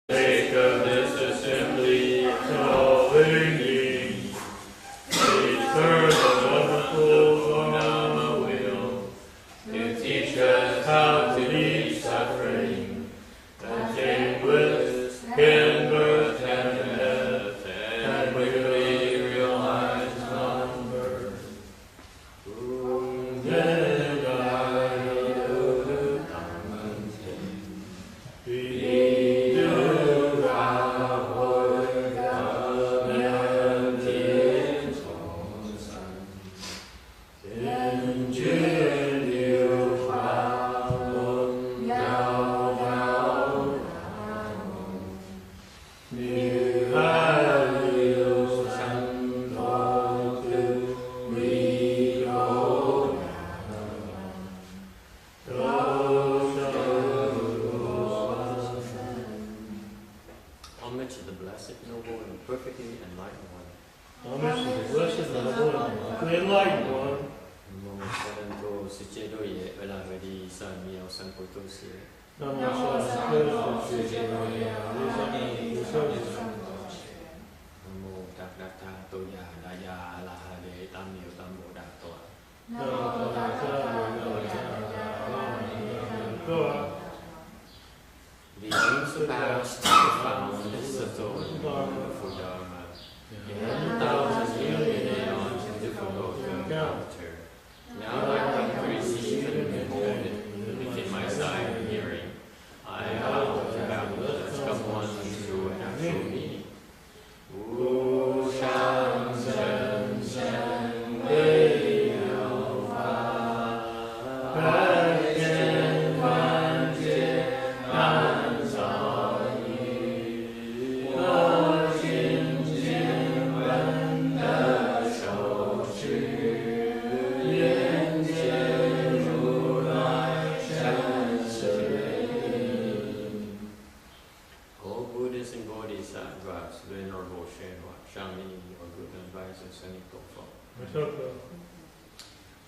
Take of this assembly, calling ye, serve the wonderful Nama will, to teach us how to be suffering, content with skin, birth, and death, and quickly realize non-birth.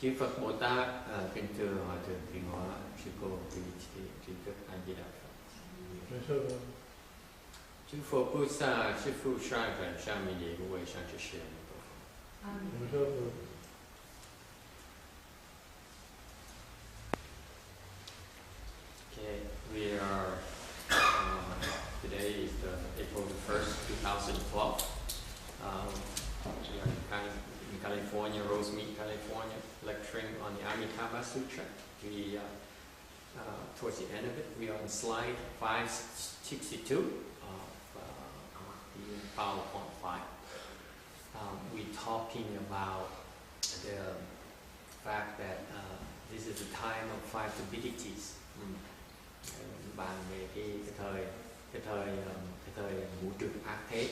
Chư Phật Bồ Tát kính thưa Hòa thượng Thiện Hóa, sư cô tri thức A Di Đà Phật. Chư Phật Bồ Tát, sư phụ sai phần sa mi địa của sang chư sư. Okay, we are today is April the 1st, 2012. We are in California, Rosemead, California, lecturing on the Amitabha Sutra. We, towards the end of it, we are on slide 562 of the PowerPoint file. We're talking about the fact that this is a time of five stabilities. Bàn về cái thời ngũ trừ ác thế,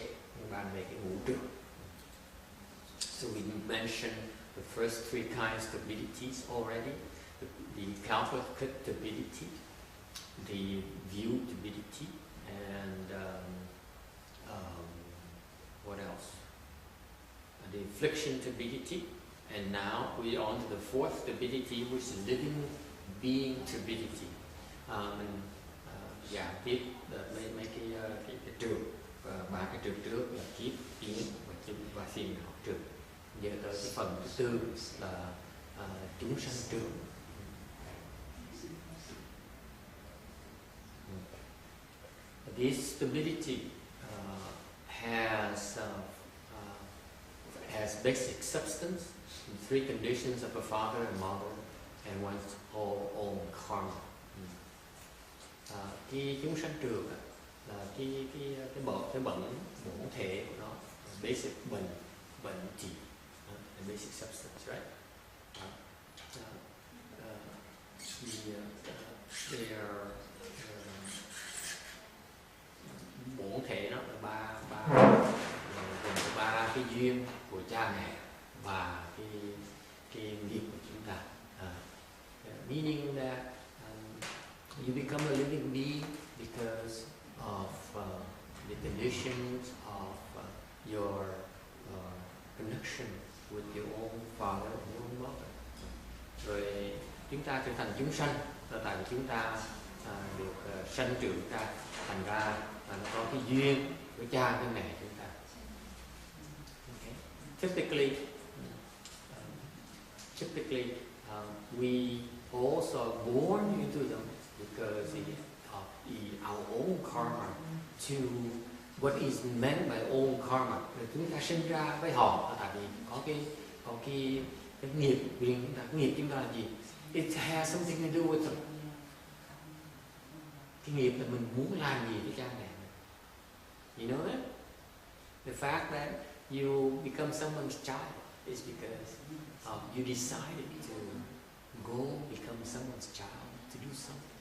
bàn về cái ngũ trừ. So we mentioned the first three kinds of stabilities already: the calculative, the view stability, and what else? The affliction stability. And now we're on to the fourth stability, which is living being stability. Tiếp mấy cái trường, ba cái trường trước là kiếp, biến và phiền não trường. Giờ tới cái phần thứ tư là chúng sanh trường. This stability has basic substance, three conditions of a father and mother, and one's own karma. Cái chúng sanh trường là cái bẩn thể của nó, basic bệnh trị, the basic substance, right? They are bổn thể nó là ba cái duyên của cha mẹ và cái nghiệp của chúng ta. Meaning that you become a living being because of the conditions of your connection with your own father and your own mother. Rồi chúng ta trở thành chúng sanh là tại vì chúng ta được sanh trưởng ra, thành ra nó có cái duyên của cha với mẹ chúng ta. Okay. Typically, we also are born into them because of our own karma to what is meant by own karma. Chúng ta sinh ra với họ tại vì có cái nghiệp riêng chúng ta. Nghiệp chúng ta là gì? It has something to do with them. Cái nghiệp là mình muốn làm gì với cha mẹ. You know that? The fact that you become someone's child is because you decided to go become someone's child, to do something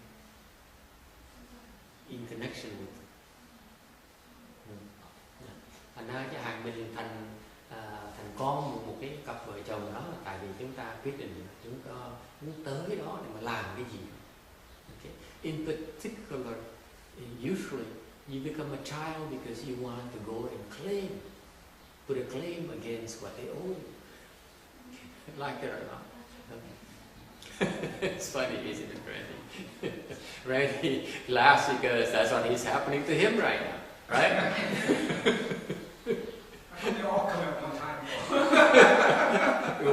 in connection with them. Thành ra cái hàng mình thành con một cái cặp vợ chồng đó là tại vì chúng ta quyết định chúng ta muốn tới đó để mà làm cái gì. Okay. In particular, usually you become a child because you want to go and put a claim against what they owe you. Like it or not. It's funny, isn't it, Randy? Randy laughs because that's what is happening to him right now, right? They all come at one time.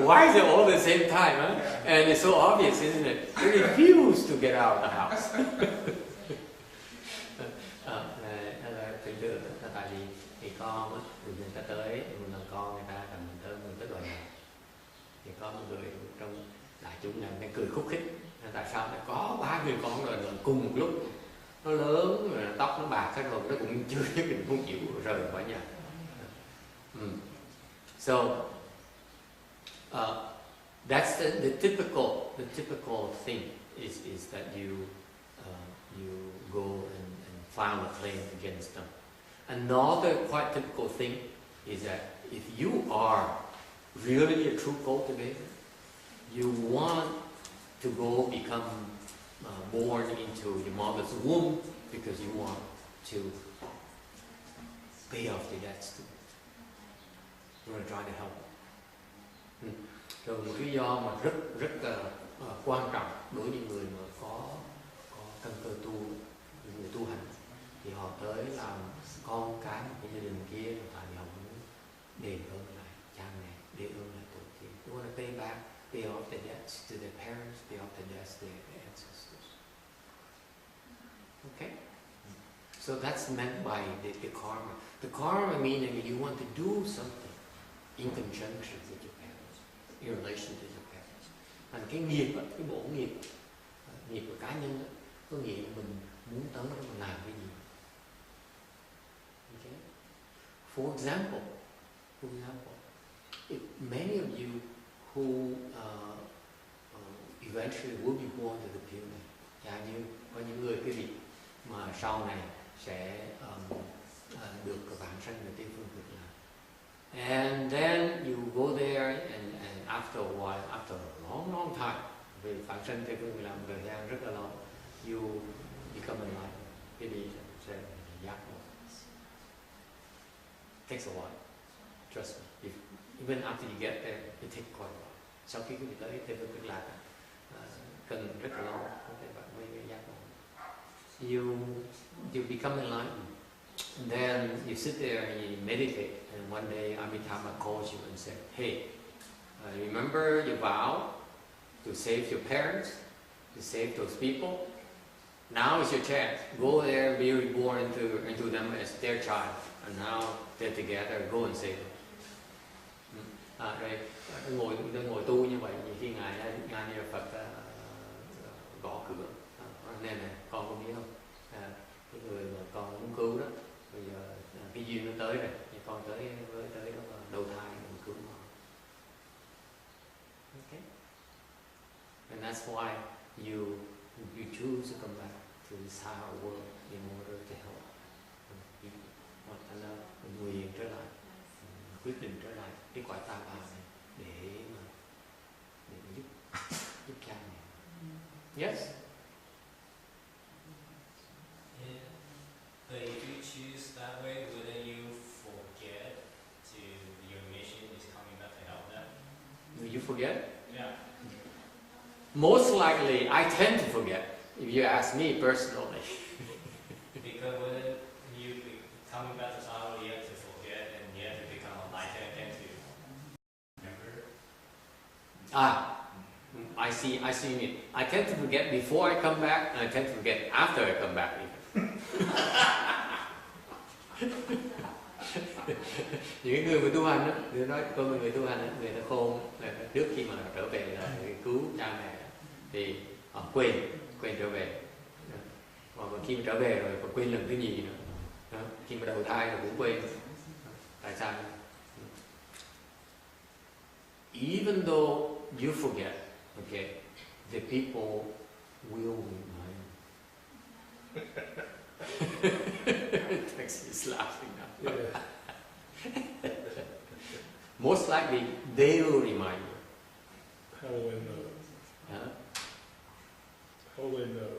Why is it all at the same time, huh? And it's so obvious, isn't it? They refuse to get out of the house. Tại vì con á, người ta tới, mình là con người ta, cần mình tới gọi nhà. Thì có một người trong đại chúng này cái cười khúc khích. Tại sao lại có 3 người con rồi cùng một lúc? Nó lớn, rồi tóc nó bạc hết rồi, nó cũng chưa nhất định không chịu rời khỏi nhà. So that's the typical thing is that you go and file a claim against them. Another quite typical thing is that if you are really a true cultivator, you want to go become born into your mother's womb because you want to pay off the debts too. You want to try to help. Rồi một lý do mà rất quan trọng đối với những người mà có căn cơ tu, những người tu hành, thì họ tới làm con cái của gia đình kia, tại vì họ muốn đền ơn lại cha mẹ, đền ơn lại tổ tiên. They want to pay off the debts to their parents, pay off the debts to their ancestors. Okay? So that's meant by the karma. The karma meaning you want to do something in conjunction with your parents, in relation to your parents. Thành cái nghiệp, cái bộ nghiệp của cá nhân có nghĩa là mình muốn tới đó mình làm cái gì. Okay? For example, if many of you who eventually will be born to the pure này, và như có những người quý vị mà sau này sẽ được vãng sanh về tây phương cực lạc. And then you go there and after a while, after a long time, vì vãng sanh tây phương cực lạc một thời gian rất là lâu, you become enlightened. Quý vị sẽ giác ngộ. Takes a while. Trust me. Even after you get there, it takes quite a while. Sau khi quý vị tới tây phương cực lạc, cần rất là lâu, có thể bạn mới giác ngộ. You become enlightened. And then you sit there and you meditate, and one day Amitabha calls you and said, hey, remember your vow to save your parents, to save those people? Now is your chance. Go there and be reborn into them as their child. And now they're together, go and save them. Rồi ngồi tu như vậy, thì khi Ngài như Phật gõ cửa, nè con có biết không? Cái người mà con muốn cứu đó, bây giờ cái duyên nó tới rồi, thì con tới đó đầu thai mình cứu họ. Okay? And that's why you choose to come back to this higher world in order to help people. Hoặc là mình nguyện trở lại, quyết định trở lại cái quả ta bà này để giúp cha mẹ. Yes. But if you choose that way, wouldn't you forget your mission is coming back to help them? Will you forget? Yeah. Most likely, I tend to forget, if you ask me personally. Because wouldn't you I see it. I tend to forget before I come back, and I tend to forget after I come back. Những người mà tu hành đó, người nói có người tu hành đó, người ta khôn là trước khi mà trở về là người cứu cha mẹ thì họ quên trở về. Còn khi mà trở về rồi còn quên lần thứ nhì nữa. Đó. Khi mà đầu thai rồi cũng quên. Tại sao? Even though you forget, okay, the people will remind you. Tex is laughing now. Yeah. Most likely, they will remind you. How will they know? Huh? How will they know?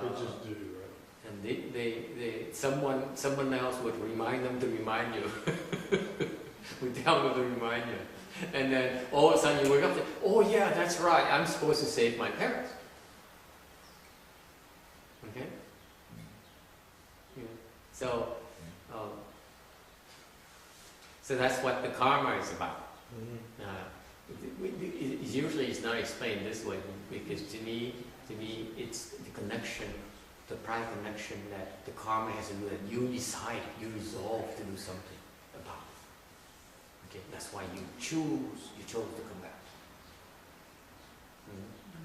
They just do, right? And someone else would remind them to remind you. We tell them to remind you. And then all of a sudden you wake up and say, oh yeah, that's right, I'm supposed to save my parents. Okay? Yeah. So that's what the karma is about. Usually it's not explained this way because to me it's the connection, the prior connection that the karma has to do that you decide, you resolve to do something about. Okay, that's why you chose to come back.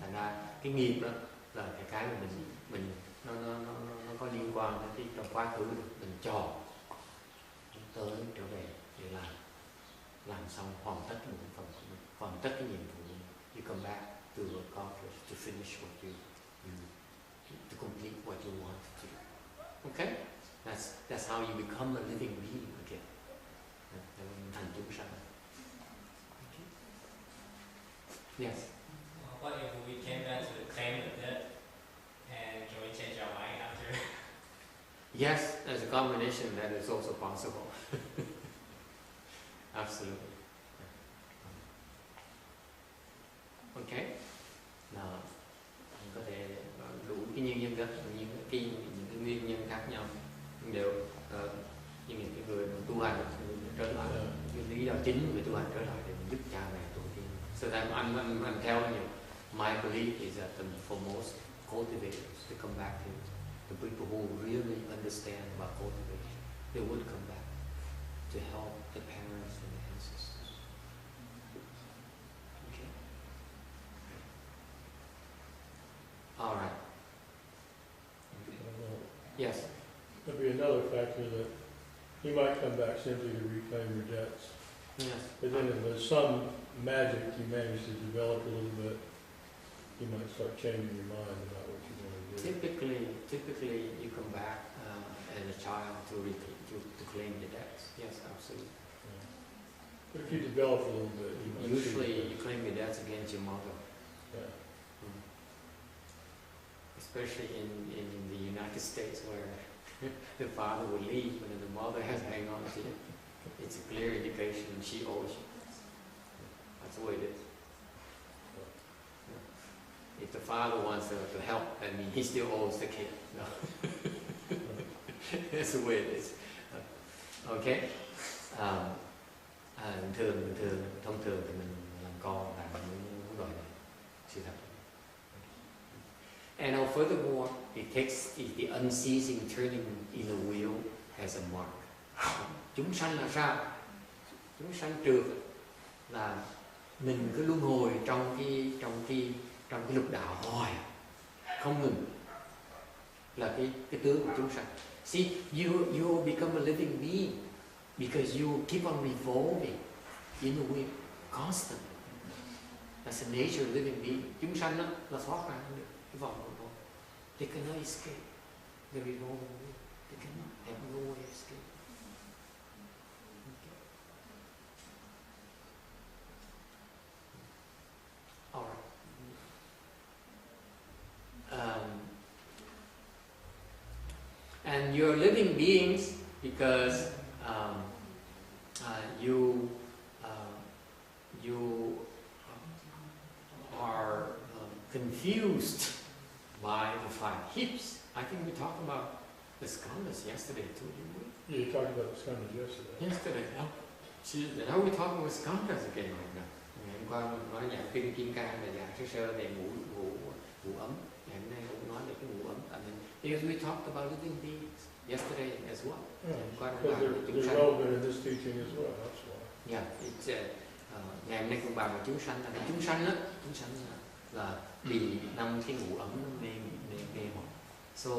Thành ra cái nghiệp đó là cái mà mình nó có liên quan đến cái trong quá khứ mình chọn tới trở về để làm xong hoàn tất một phần của mình, hoàn tất cái nhiệm vụ của mình. You come back to accomplish, to finish what you to complete what you want to do. Okay, that's how you become a living being again. Thành chúng sanh. Okay. Yes. What if we came back to claim the debt and we change our mind after? Yes, as a combination, that is also possible. Absolutely. Okay. Nào, mình có thể đủ cái nguyên nhân khác, những cái nguyên nhân khác nhau đều như những cái người tu hành trở lại, cái lý do chính người tu hành trở lại để giúp cha mẹ tổ tiên. So that I'm telling you, my belief is that for most cultivators to come back to the people who really understand about cultivation, they would come back to help the parents and the ancestors. Okay. All right. Yes. There'll be another factor that you might come back simply to reclaim your debts. Yes. But then if there's some magic you manage to develop a little bit, you might start changing your mind about what you want to do. Typically, you come back as a child to claim the debts. Yes, absolutely. Yeah. But if you develop a little bit, you might Usually, you claim your debts against your mother. Yeah. Especially in the United States, where the father will leave and then the mother has to hang on to it. It's a clear indication she owes you. That's the way it is. If the father wants to help, I mean, he still owes the kid. No. That's the way it is. Okay. Thông thường thì mình làm con là mình gọi là sự thật. And now furthermore, the unceasing turning in the wheel has a mark. Chúng sanh là sao? Chúng sanh trượt là mình cứ luân hồi trong cái lục đạo hoài, không ngừng, là cái tướng của chúng sanh. See, you become a living being because you keep on revolving in the wheel constantly. That's the nature of living being. Chúng sanh đó là thoát ra không được cái vòng luân hồi. They cannot escape the revolving wheel. They cannot have no way of escape. All right. And you're living beings because you are confused by the five hips. I think we talked about the skandhas yesterday too, didn't we? Yeah, you talked about the skandhas yesterday. Yesterday. Now we're talking about skandhas again right now. Ngày hôm qua mình nói giảng kinh Kim Cang là giảng sơ sơ về ngủ ấm. Ngày hôm nay cũng nói về cái ngủ ấm. Because we talked about living beings yesterday as well. Yeah, Ngày hôm qua because nói về chúng they're sanh. relevant in this teaching as well, that's why. Yeah, it's ngày hôm nay cũng bàn về chúng sanh. Chúng sanh á, chúng sanh là bị năm cái ngủ ấm nó mê hoặc. So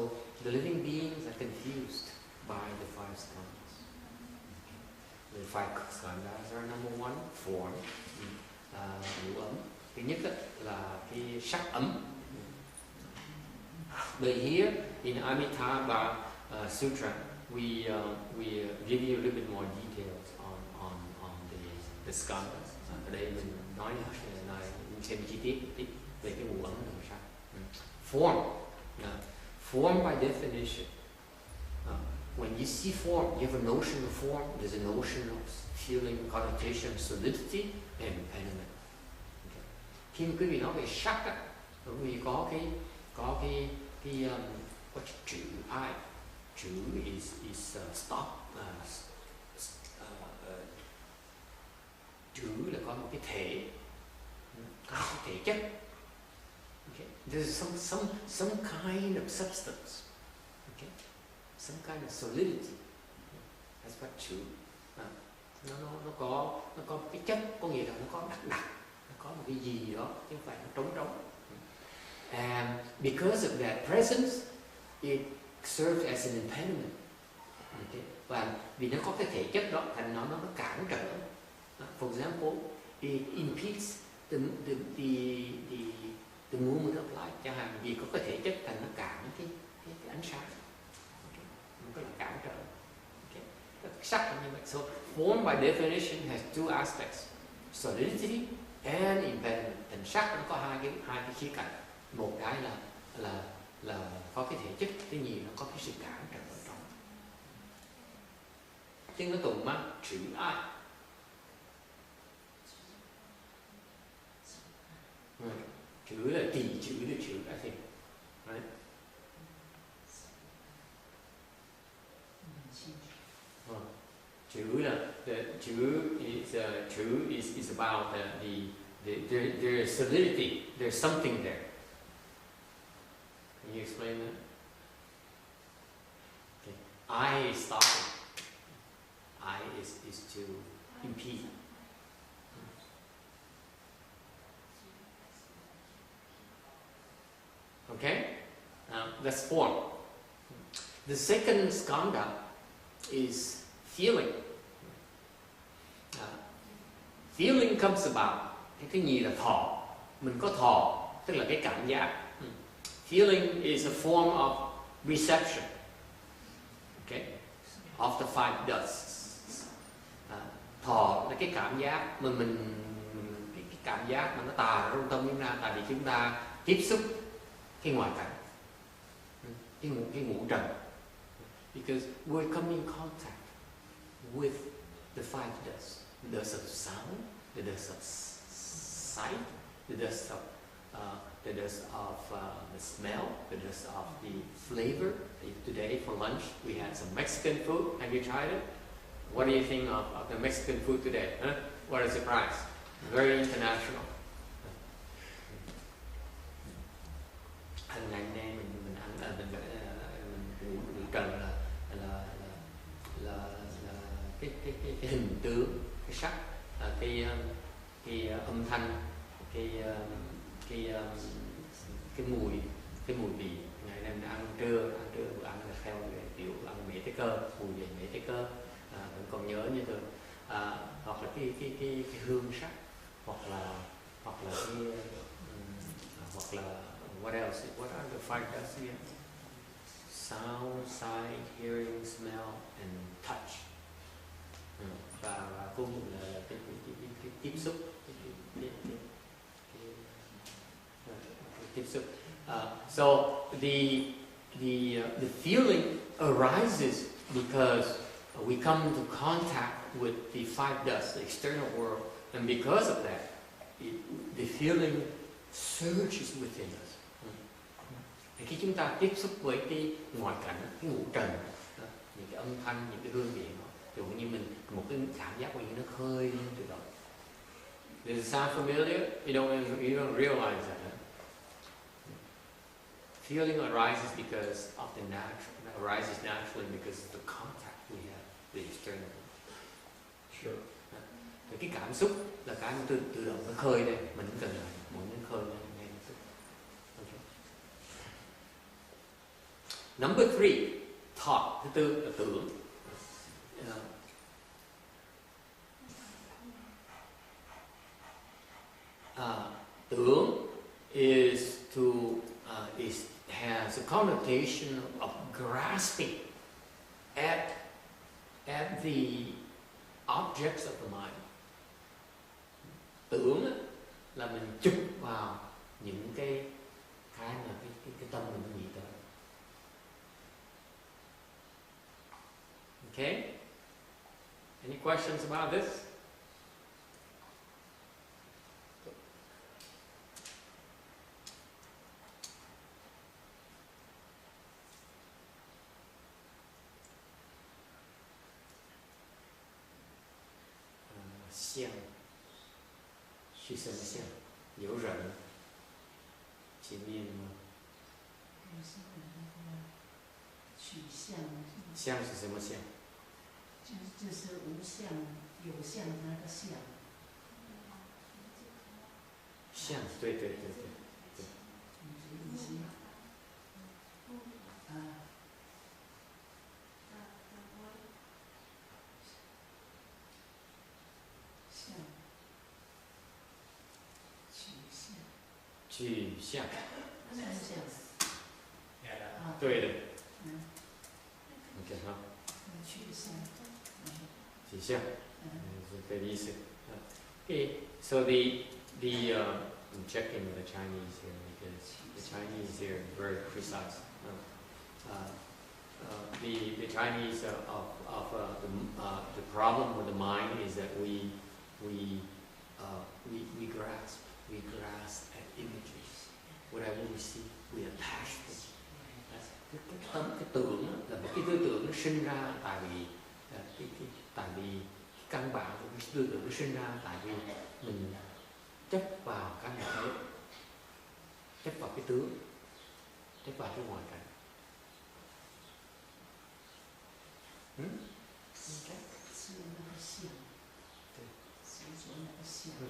the living beings are confused by the five skandhas. The five skandhas are number one, form, ngủ ấm. Thứ nhất là cái sắc ấm. But here in Amitabha Sutra, we give you a little bit more details on the skandhas. Ở đây mình nói thêm chi tiết về cái ngủ ấm làm sao. Form. Form by definition. When you see form, you have a notion of form. There's a notion of feeling, connotation, solidity, and impediment. Okay. Khi mà quý vị nói về sắc á, bởi vì có cái chữ I. Chữ is stop. Chữ là có một cái thể, có một thể chất. Okay. There's some kind of substance. Okay. Some kind of solidity. That's what chữ. Nó có cái chất, có nghĩa là nó có đặc, nó có một cái gì đó, chứ không phải nó trống. And because of that presence, it serves as an impediment. Okay. Và vì nó có cái thể chất đó, thành nó cản trở. For example, it impedes the movement of light. Chẳng hạn vì có cái thể chất thành nó cản cái ánh sáng. Okay. Nó là cản trở. Okay. Sắc là như vậy. So form by definition has two aspects: solidity and impediment. Thành sắc nó có hai cái khía cạnh. Một cái là có cái thể chất, thứ nhì nó có cái sự cản trở ở trong. Chứ nó tụng mang chữ ai. Chữ là trì chữ là chữ I think. Right? Chữ là chữ is about there is solidity. There's something there. Can you explain that? Okay. I is stopping. I is to impede. Okay? That's form. The second skandha is feeling. Feeling comes about. Cái gì là thọ. Mình có thọ, tức là cái cảm giác. Feeling is a form of reception. Okay? Of the five dusts. Thọ là cái cảm giác mà cái cảm giác mà nó tà trong tâm chúng ta, tại vì chúng ta tiếp xúc cái ngoại cảnh, cái ngũ trần. Because we're coming in contact with the five dusts. The dust of sound, the dust of sight, the dust of the smell, the dust of the flavor. Today for lunch we had some Mexican food. Have you tried it? What do you think of the Mexican food today? Huh? What a surprise! Very international. Ngày nay mình ăn mình trần là cái hình tướng, cái sắc, cái âm thanh, cái mùi vị. Ngày nay mình ăn trưa bữa ăn là theo kiểu ăn mễ tế cơ, mùi vị mễ tế cơ, vẫn còn nhớ như thường. Hoặc là cái hương sắc, hoặc là what else? What are the five dusts again? Sound, sight, hearing, smell, and touch. Và cuối cùng là cái tiếp xúc, tiếp xúc. So the feeling arises because we come into contact with the five dusts, the external world, and because of that, the feeling surges within us. Thì khi chúng ta tiếp xúc với cái ngoại cảnh, cái ngũ trần, những cái âm thanh, những cái hương vị, ví dụ như mình một cái cảm giác như nó khơi lên từ đó, Does it sound familiar? You don't realize that. Huh? Feeling arises because of arises naturally because of the contact we have with the external. Sure. Thì cái cảm xúc là cái tự động nó khơi đây, mình cũng cần là muốn nó khơi lên ngay lập tức. Okay. Number 3, thought. Thứ tư là tưởng. Tưởng has a connotation of grasping at the objects of the mind. Tưởng là mình chụp vào những cái mà cái tâm mình nghĩ tới. Okay? Any questions about this? Xiang 是什么相？有人前面吗？取相，相是什么相？就是无相有相的那个相。相，对。取向，对的。OK 哈。取向，是这个意思。Okay, so I'm checking with the Chinese here because the Chinese here are very precise. The Chinese the problem with the mind is that we grasp at images. Whatever we see, we attach them. Cái tưởng là một cái tư tưởng nó sinh ra tại vì căn bản của cái tư tưởng nó sinh ra tại vì mình chấp vào cái mình thấy, chấp vào cái tướng, chấp vào cái ngoại cảnh.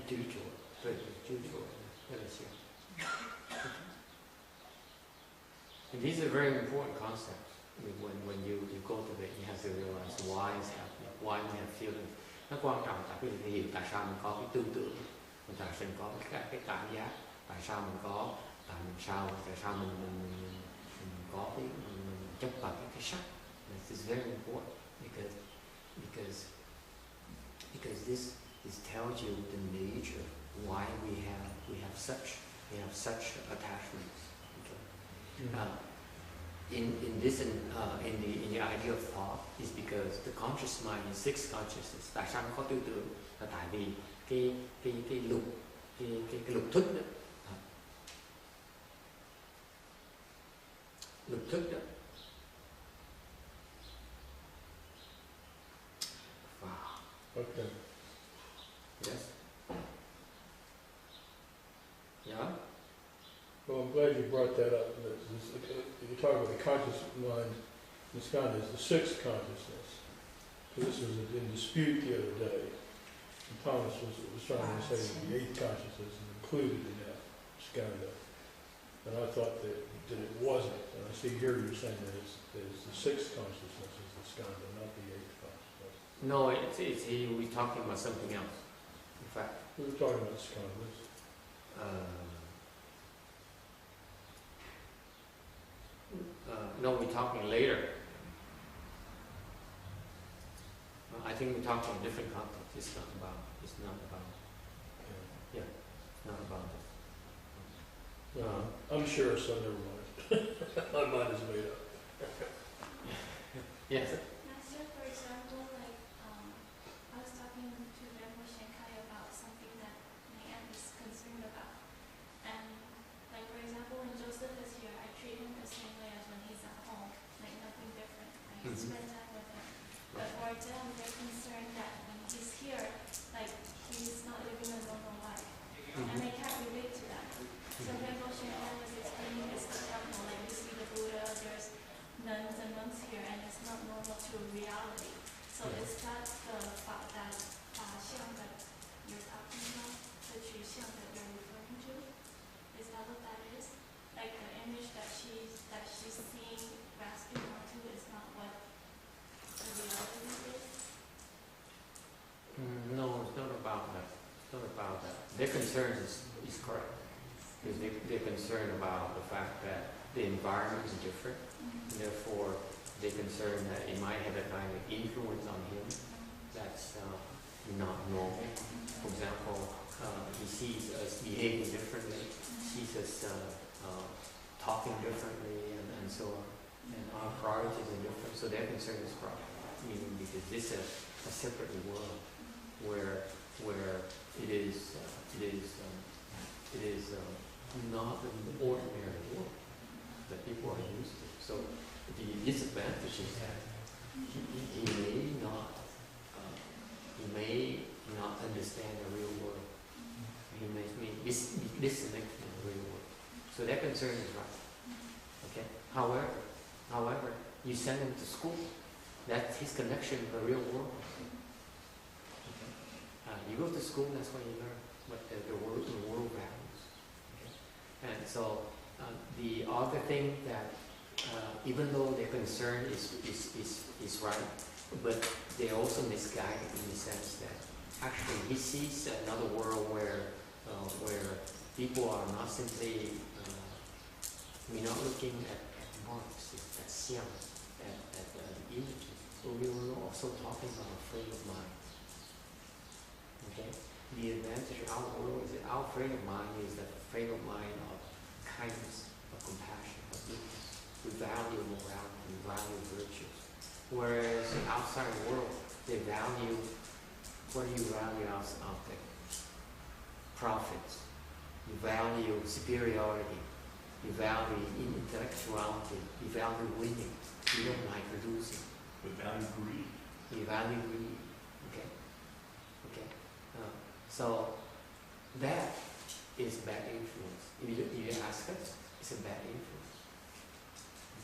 Chữ chỗ, rất là siêu. And these are very important concepts. I mean, when you go to it, you have to realize why it's happening, why we have feelings. Nó quan trọng tại vì hiểu tại sao mình có cái tư tưởng, tại sao mình có cái cảm giác, tại sao mình có, tại sao mình có cái mình chấp vào cái sắc. This is very important because this tells you the nature why we have such attachments. Okay? In the idea of thought is because the conscious mind is six consciousness. Tại sao nó có tư tưởng? Là tại vì cái lục thức đó. Lục thức đó. Wow. Okay. Yes. Yeah. Well, I'm glad you brought that up. You talk about the conscious mind. This kind is the sixth consciousness. Because this was in dispute the other day. And Thomas was trying to say that the eighth consciousness is included in that skanda. And I thought that it wasn't. And I see here you're saying that it's the sixth consciousness is the skanda, not the eighth consciousness. No, we're talking about something else. In fact, We were talking about skandhas. No, we're talking later. I think we're talking in different context. It's not about. Yeah, it's not about this. Well, I'm sure, so never mind. My mind is made up. Yes. Master, for example, like I was talking to Grandma Shankai about something that my aunt is concerned about, and like for example, when Joseph is here, I treat him the same way as when he's at home, like nothing different. I spend time with him. But for them, they're concerned that when he's here, like he's not living a normal life, and they can't relate to that. So Rainbow Shanghai was explaining this example, like you see the Buddha, there's nuns and monks here, and it's not normal to reality. So is that the fact that 像 that you're talking about, the 取像 that you're referring to? Is that what that is? Like the image that she's seeing, grasping onto, is not what the reality is? No, it's not about that. It's not about that. Their concern is correct. Because they're concerned about the fact that the environment is different. And therefore, they're concerned that it might have a kind of influence on him that's not normal. For example, he sees us behaving differently, sees us talking differently, and so on. And our priorities are different, so their concern is correct. Meaning because this is a separate world where it is not an ordinary world that people are used to. So the disadvantage is that he may not understand the real world. He may be disconnected from the real world. So that concern is right. Okay. However, you send him to school. That's his connection to the real world. Okay. You go to school. That's when you learn what the world values. Okay. And so the other thing that even though their concern is right, but they're also misguided in the sense that actually he sees another world where people are not simply we're not looking at marks, at xiang, at images. So we were also talking about a frame of mind. Okay? The advantage of our world is that our frame of mind is the frame of mind of kindness, of compassion, of goodness. We value morality, we value virtues. Whereas in outside world, they value, what do you value out there? Profits. You value superiority. You value intellectuality. You value winning. You don't like losing. We value greed. You value greed. Okay? Okay? So that is bad influence. If you ask us, it's a bad influence.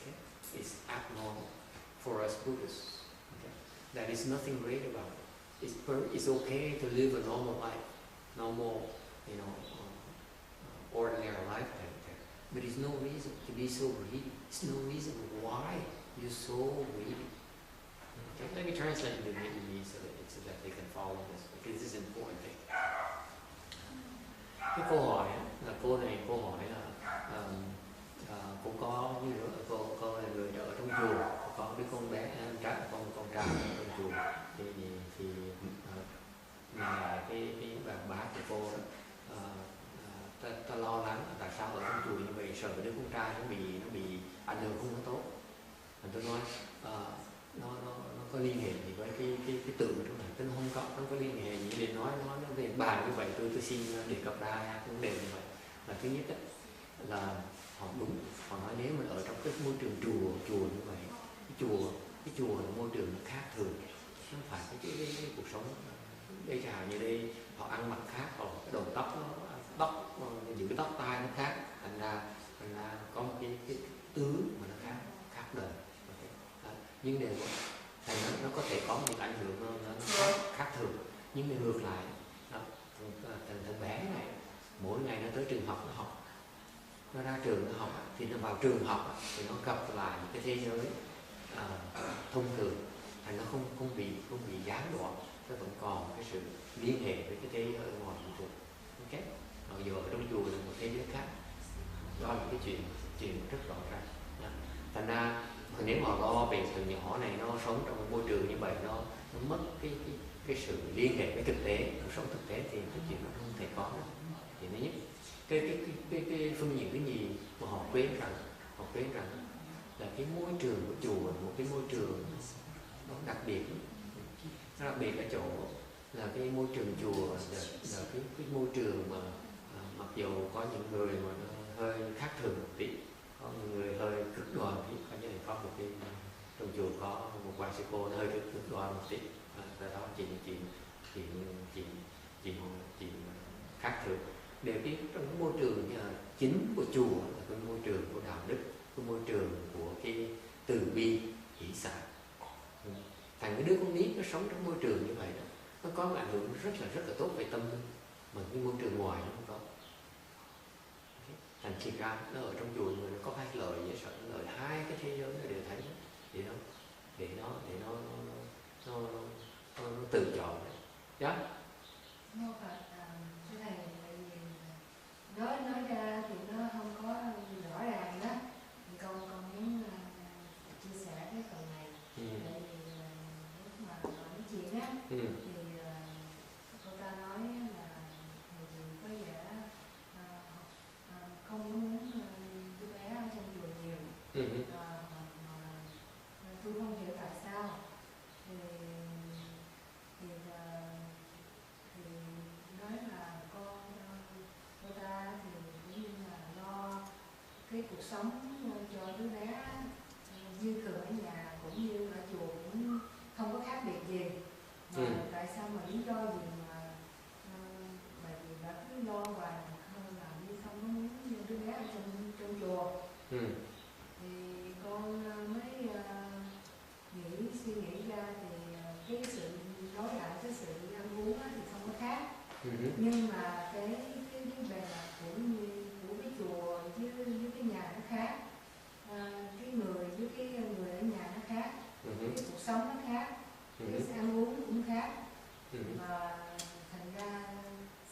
Okay? It's abnormal for us Buddhists. Okay? That is nothing great about it. It's okay to live a normal life, normal, ordinary life there. But there's no reason to be so greedy. There's no reason why you're so greedy. Okay? Let me translate into Vietnamese so that they can follow this, because this is an important thing. Cái câu hỏi là cô hỏi là cô có như cô là người ở trong chùa, có đứa con bé con trai ở trong chùa thì cái bà của cô ta lo lắng tại sao ở trong chùa như vậy, sợ đứa con trai nó bị ảnh hưởng không có tốt. Tôi nói nó có liên hệ gì với cái tượng ở trong này, tôi không có liên hệ gì để nói về bàn như vậy. Tôi xin đề cập ra vấn đề như vậy. Là thứ nhất là họ nói nếu mà ở trong cái môi trường chùa như vậy, cái chùa là môi trường nó khác thường, nó không phải cái cuộc sống đây chào như đây, họ ăn mặc khác, họ cái đầu tóc giữ tóc tai nó khác, thành ra có một cái tướng mà nó khác đời. Nhưng đều thành nó có thể có một ảnh hưởng nó khác thường. Nhưng mà ngược lại thằng bé này mỗi ngày nó tới trường học nó học, nó ra trường nó học, thì nó vào trường học thì nó gặp lại một cái thế giới thông thường, thành nó không bị gián đoạn, nó vẫn còn cái sự liên hệ với cái thế giới ở ngoài vũ trụ. Ok, rồi giờ ở trong chùa là một thế giới khác, đó là cái chuyện rất rõ ràng. Thành ra nếu mà lo về từ nhỏ này nó sống trong một môi trường như vậy, nó mất cái sự liên hệ với thực tế, nó sống thực tế thì cái chuyện nó không thể có được. Thì thứ nhất, cái phương diện thứ nhì mà họ quên rằng là cái môi trường của chùa là một cái môi trường nó đặc biệt. Nó đặc biệt ở chỗ là cái môi trường chùa là cái môi trường mà mặc dù có những người mà nó hơi khác thường một tí, có những người hơi cực đoan thì có như là có một cái trong chùa có một quan sư cô nó hơi cực đoan một tí, cái đó chuyện khác thường. Để biết trong cái môi trường chính của chùa là cái môi trường của đạo đức, cái môi trường của cái từ bi hỷ xả. Thành cái đứa con nít nó sống trong môi trường như vậy đó, nó có một ảnh hưởng rất là tốt về tâm linh, mà cái môi trường ngoài nó không có. Thành khi ra nó ở trong chùa người nó có hai lời với sợ lời, hai cái thế giới nó đều thấy để nó tự chọn đấy. Yeah. Nó Phật, thưa thầy, tại vì nói ra thì nó không có rõ ràng đó, thì con muốn chia sẻ cái phần này. Tại vì lúc mà nói chuyện á, thì cô ta nói là thầy có vẻ không muốn đứa bé ở trong chùa nhiều, mà tôi không hiểu tại sao. Thì nói là cô ta thì cũng như là lo cái cuộc sống cho đứa bé như thường ở nhà cũng như ở chùa cũng không có khác biệt gì, mà tại sao mà lý do gì mà bởi vì bà cứ lo hoài hơn là như không có muốn đứa bé ở trong chùa. Thì con mới suy nghĩ ra thì cái sự nói lại cái sự ăn uống thì không có khác, nhưng mà cái bề mặt của cái chùa với cái nhà nó khác, cái người với cái người ở nhà nó khác, cái cuộc sống nó khác, cái ăn uống cũng khác, mà thành ra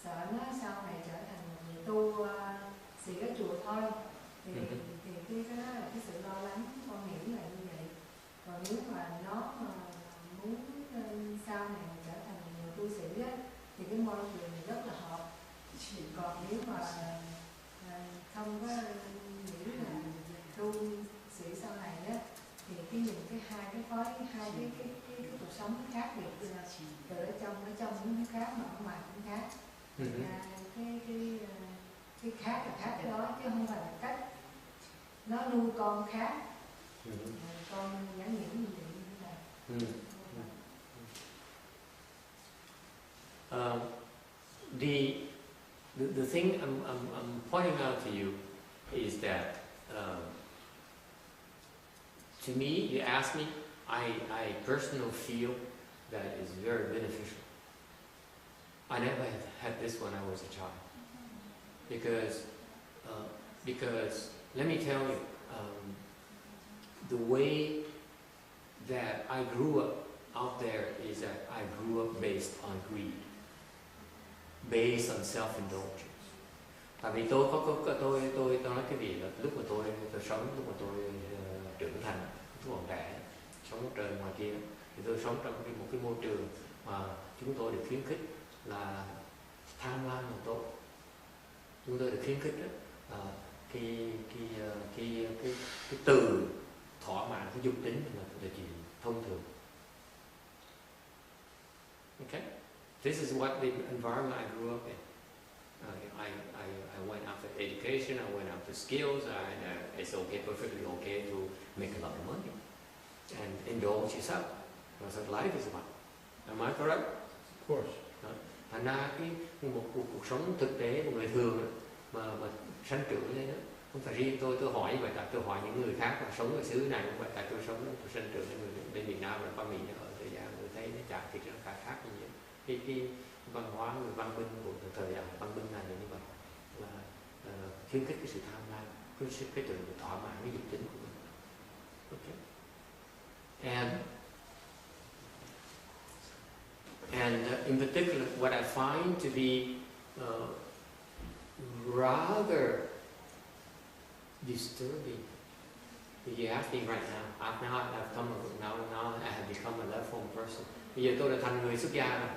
sợ nó sau này trở thành một người tu sĩ ở chùa thôi. Thì cái đó là cái sự lo lắng, con nghĩ là như vậy. Còn nếu mà nó muốn sau này trở thành một người tu sĩ á, thì cái môi trường này rất là hợp. Còn nếu mà không có nghĩ là tu sĩ sau này á, thì cái nhìn hai cái cuộc sống nó khác biệt, từ ở trong nó khác mà ở ngoài cũng khác. Cái khác là khác cái đó, chứ không phải là cách nó nuôi con khác. Con nhắn nhủ như vậy. The thing I'm pointing out to you is that to me, you ask me, I personally feel that it's very beneficial. I never had this when I was a child, because let me tell you, the way that I grew up out there is that I grew up based on greed, based on self-indulgence. Tại vì tôi nói cái gì là lúc mà tôi sống, lúc mà tôi trưởng thành, lúc còn trẻ, sống ở trời ngoài kia, thì tôi sống trong một cái môi trường mà chúng tôi được khuyến khích là tham lam là tốt. Chúng tôi được khuyến khích đó, cái từ thỏa mãn cái dục tính là chuyện thông thường. Okay, this is what the environment I grew up in. I went after education. I went after skills. It's okay, perfectly okay to make a lot of money and indulge yourself. That's what life is about. Am I correct? Of course. Thành ra một cuộc sống thực tế của người thường mà sanh trưởng lên đó, không phải riêng tôi hỏi như vậy, tại tôi hỏi những người khác mà sống ở xứ này cũng vậy, tại tôi sanh trưởng bên Việt Nam và qua Mỹ ở thời gian tôi thấy nó chả thì nó khác như vậy. Cái văn hóa người văn minh của thời đại văn minh này là như vậy, là khuyến khích cái sự tham lam, khuyến khích cái sự thỏa mãn cái dục tính của mình. Okay. And in particular, what I find to be rather disturbing. If you ask me right now, now I have become a left-home person. Bây giờ tôi đã thành người xuất gia rồi.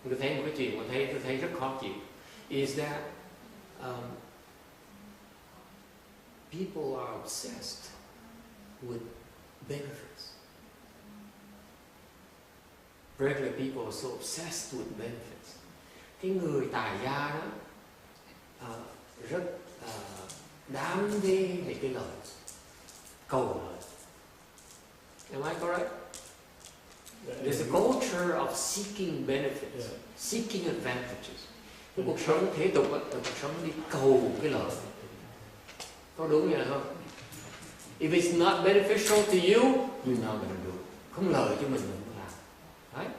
Tôi thấy một cái chuyện mà tôi thấy rất khó chịu. Is that people are obsessed with benefits. Regular people are so obsessed with benefits. Cái người tài gia đó rất đam mê về cái lợi, cầu lợi. Am I correct? Yeah, There's a culture of seeking benefits, Yeah. seeking advantages. Cái cuộc sống thế tục là cuộc sống đi cầu cái lợi. Có đúng vậy không? If it's not beneficial to you, you're not going to do it. Không lợi cho mình không làm. Right?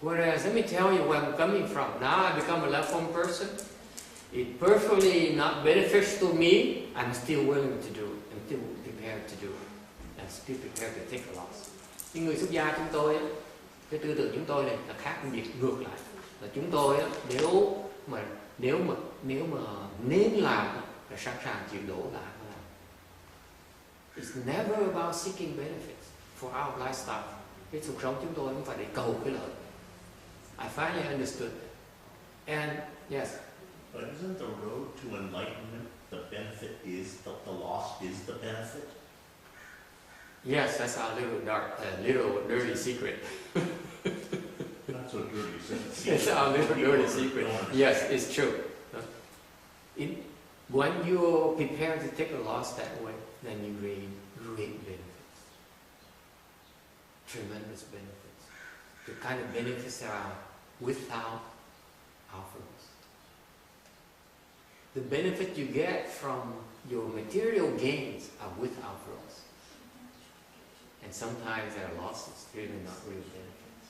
Whereas, let me tell you where I'm coming from. Now I become a left form person. It's perfectly not beneficial to me. I'm still willing to do it. I'm still prepared to do it. I'm still prepared to take a loss. Những người xuất gia chúng tôi, cái tư tưởng chúng tôi này là khác biệt ngược lại. Là chúng tôi nếu mà nên làm là sẵn sàng chịu đổ lại. It's never about seeking benefits for our lifestyle. Cái cuộc sống chúng tôi không phải để cầu cái lợi. I finally understood. And yes. But isn't the road to enlightenment, the benefit is, the loss is the benefit? Yes, that's our little dirty secret. Not so dirty, It's our little dirty secret. Yes, it's true. When you're prepared to take a loss that way, then you gain great benefits. Tremendous benefits. The kind of benefits that are without outflows. The benefit you get from your material gains are with outflows. And sometimes there are losses, really not real benefits.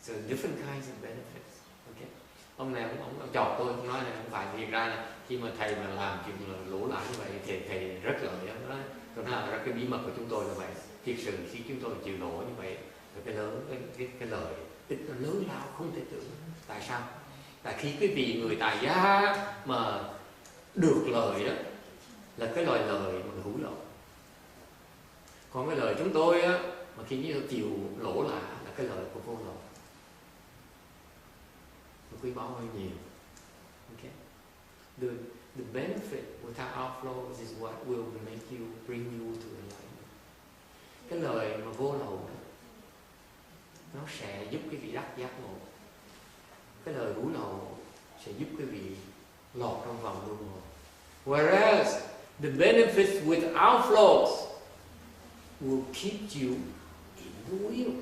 So different kinds of benefits. Okay? Ông này ông chọc tôi, ông nói là không phải, thiệt ra là khi mà thầy mà làm chuyện là lỗ lã như vậy thì thầy rất lợi. Tôi nói là cái bí mật của chúng tôi là vậy. Thiệt sự khi chúng tôi chịu lỗ như vậy, cái lợi ích nó lớn lao không thể tưởng. Tại sao? Tại khi quý vị người tài gia mà được lời đó là cái lời mà hữu lỗ. Còn cái lời chúng tôi á, mà khi như chịu lỗ là cái lời của vô lỗ. Nó quý báu hơn nhiều. Okay? The benefit without outflows is what will make you, bring you to enlightenment. Cái lời mà vô lậu đó, nó sẽ giúp quý vị đắc giác ngộ. Cái lời hữu lậu sẽ giúp quý vị lọt trong vòng luân hồi. Whereas the benefits with outflows will keep you in the wheel.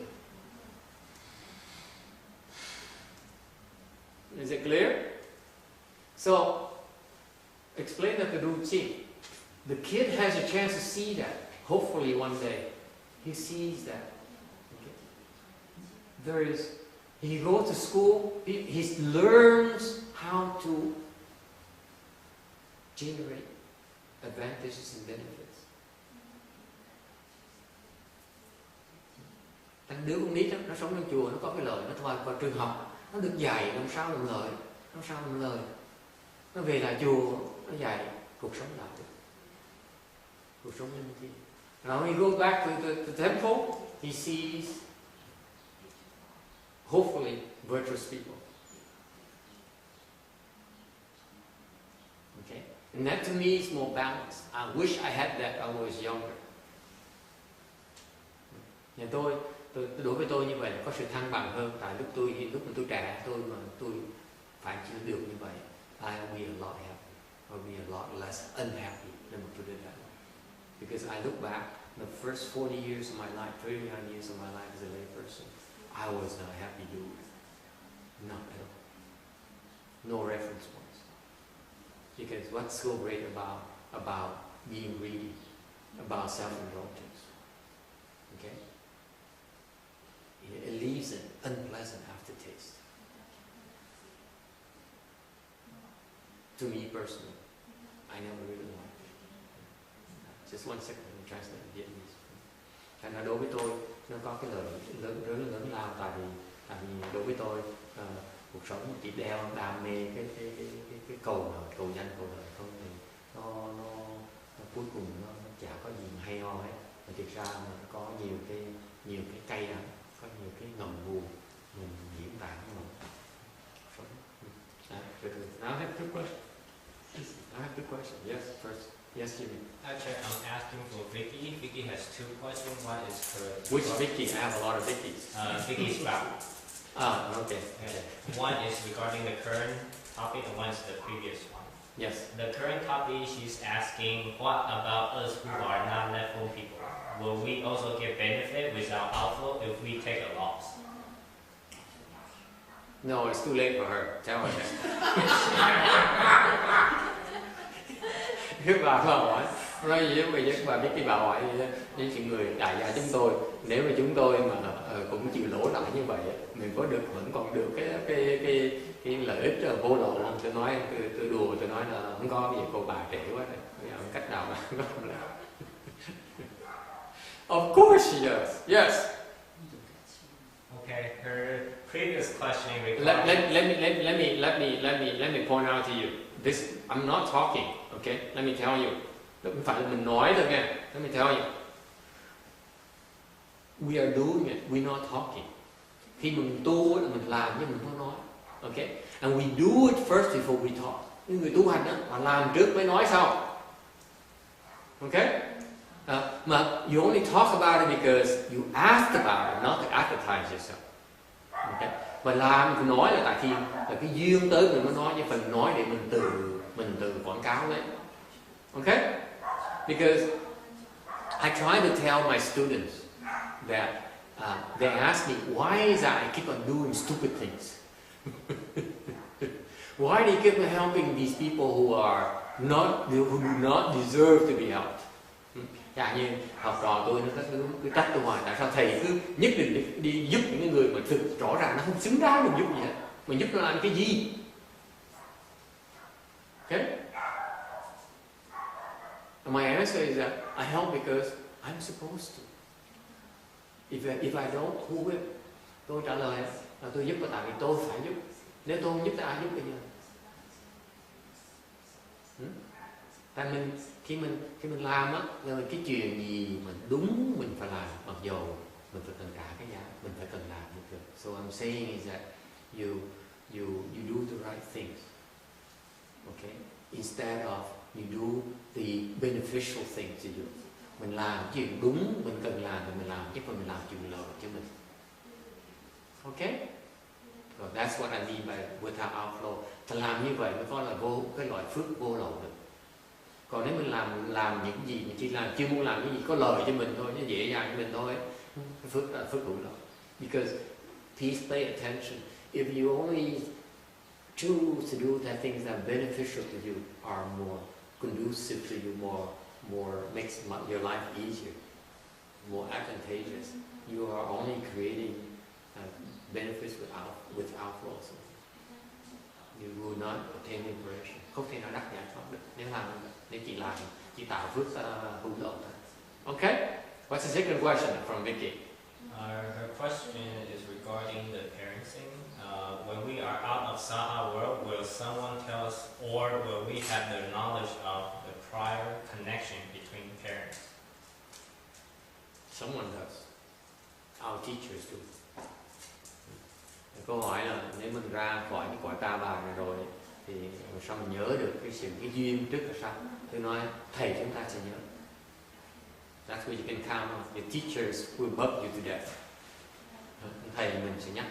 Is it clear? So, explain that to Du Chi. The kid has a chance to see that. Hopefully one day he sees that. Okay? He goes to school, he learns how to generate advantages and benefits. Đứa con nít đó, nó sống trong chùa, nó có cái lời, nó vào trường học, nó được dạy làm sao làm lời, nó về lại chùa, nó dạy cuộc sống đạo đức, cuộc sống linh thiêng. Now he goes back to the temple, he sees hopefully virtuous people. Okay, and that to me is more balanced. I wish I had that when I was younger. Nhà đối với tôi như vậy là có sự thăng bằng hơn. Tại lúc mà tôi trẻ tôi phải chịu được như vậy, I'll be a lot happy. I'll be a lot less unhappy. Let me put it that way. Because I look back, the first 40 years of my life, 39 years of my life as a lay person, I was not a happy dude. Not at all. No reference points. Because what's so great about being greedy, about self-indulgence? Okay? It leaves an unpleasant aftertaste. To me personally, I never really liked it. Just one second, let me translate in Vietnamese. Thành ra đối với tôi, nó có cái lời lớn lao, tại vì đối với tôi, cuộc sống chỉ đam mê cái cầu danh cầu đời không, thì nó cuối cùng nó chả có gì mà hay ho hết. Mà thực ra mà nó có nhiều cái cay đắng, có nhiều cái ngầm ngùi mình diễn tả mình sống. Now I have two questions. Yes, first. Yes, Jimmy. Actually, I'm asking for Vicky. Vicky has two questions. One is for... Which Vicky? I have a lot of Vickies. Vicky's Sprout. Okay. One is regarding the current topic and one is the previous one. Yes. The current topic, she's asking, what about us who are not level people? Will we also get benefit without outflow if we take a loss? No, it's too late for her. Tell her that. Cái bà hỏi, nói gì với bà biết cái bà hỏi với những người đại gia chúng tôi, nếu mà chúng tôi mà cũng chịu lỗ lãi như vậy, mình có được vẫn còn được cái lợi ích vô lậu không? Tôi nói tôi đùa, tôi nói là không có, bây giờ cô bà trẻ quá rồi, bây giờ cách nào mà không làm. Of course she does. Yes. Okay, her previous question Let regarding... me point out to you. This I'm not talking. Okay, let me tell you. Không phải là mình nói thôi nghe. Let me tell you. We are doing it. We're not talking. Khi mình tu là mình làm chứ mình không nói. Okay, and we do it first before we talk. Những người tu hành đó, họ làm trước mới nói sau. Okay. Mà you only talk about it because you asked about it, not to advertise yourself. Okay. Mà làm thì nói là tại khi là cái duyên tới mình mới nói, chứ phần nói để mình tự quảng cáo đấy. Okay? Because I try to tell my students that they ask me, why is that I keep on doing stupid things? Why do you keep on helping these people who do not deserve to be helped? Chẳng như học trò tôi nó cứ trách tôi hoài, tại sao thầy cứ nhất định đi giúp những người mà thực rõ ràng nó không xứng đáng mình giúp gì hết, mình giúp nó làm cái gì? Okay? And my answer is that I help because I'm supposed to. If I don't, who will? Tôi trả lời là tôi giúp là tại vì tôi phải giúp. Nếu tôi không giúp thì ai giúp bây giờ? Tại khi mình làm á, cái chuyện gì mình đúng mình phải làm, mặc dù mình phải cần trả cái giá, mình phải cần làm như thế. So I'm saying is that you do the right things, okay? Instead of you do the beneficial things to you. Mình làm chuyện đúng mình cần làm thì mình làm, chứ không mình làm chuyện lợi cho mình. Okay? So that's what I mean by without outflow. Ta làm như vậy mới có là cái loại phước vô lậu được. Còn nếu mình làm những gì mình chỉ làm chưa muốn làm cái gì có lợi cho mình thôi, nó dễ dàng cho mình thôi, cái phước là phước hữu lậu. Because please pay attention. If you only choose to do the things that are beneficial to you, are more conducive to you, more makes your life easier, more advantageous. You are only creating benefits without loss. You will not obtain liberation. Không thể nào đắc giải thoát được nếu làm như vậy. Nếu chỉ tạo phước hữu lậu thôi. Okay? What's the second question from Vicky? Her question is regarding the parenting. When we are out of Saha world, will someone tell us, or will we have the knowledge of the prior connection between parents? Someone does. Our teachers do. Câu hỏi là nếu mình ra khỏi cái cõi ta bà này rồi thì sao mình nhớ được cái duyên trước là sao? Tôi nói thầy chúng ta sẽ nhớ. That's what you can count on. Your teachers will bug you to death. Thầy mình sẽ nhắc.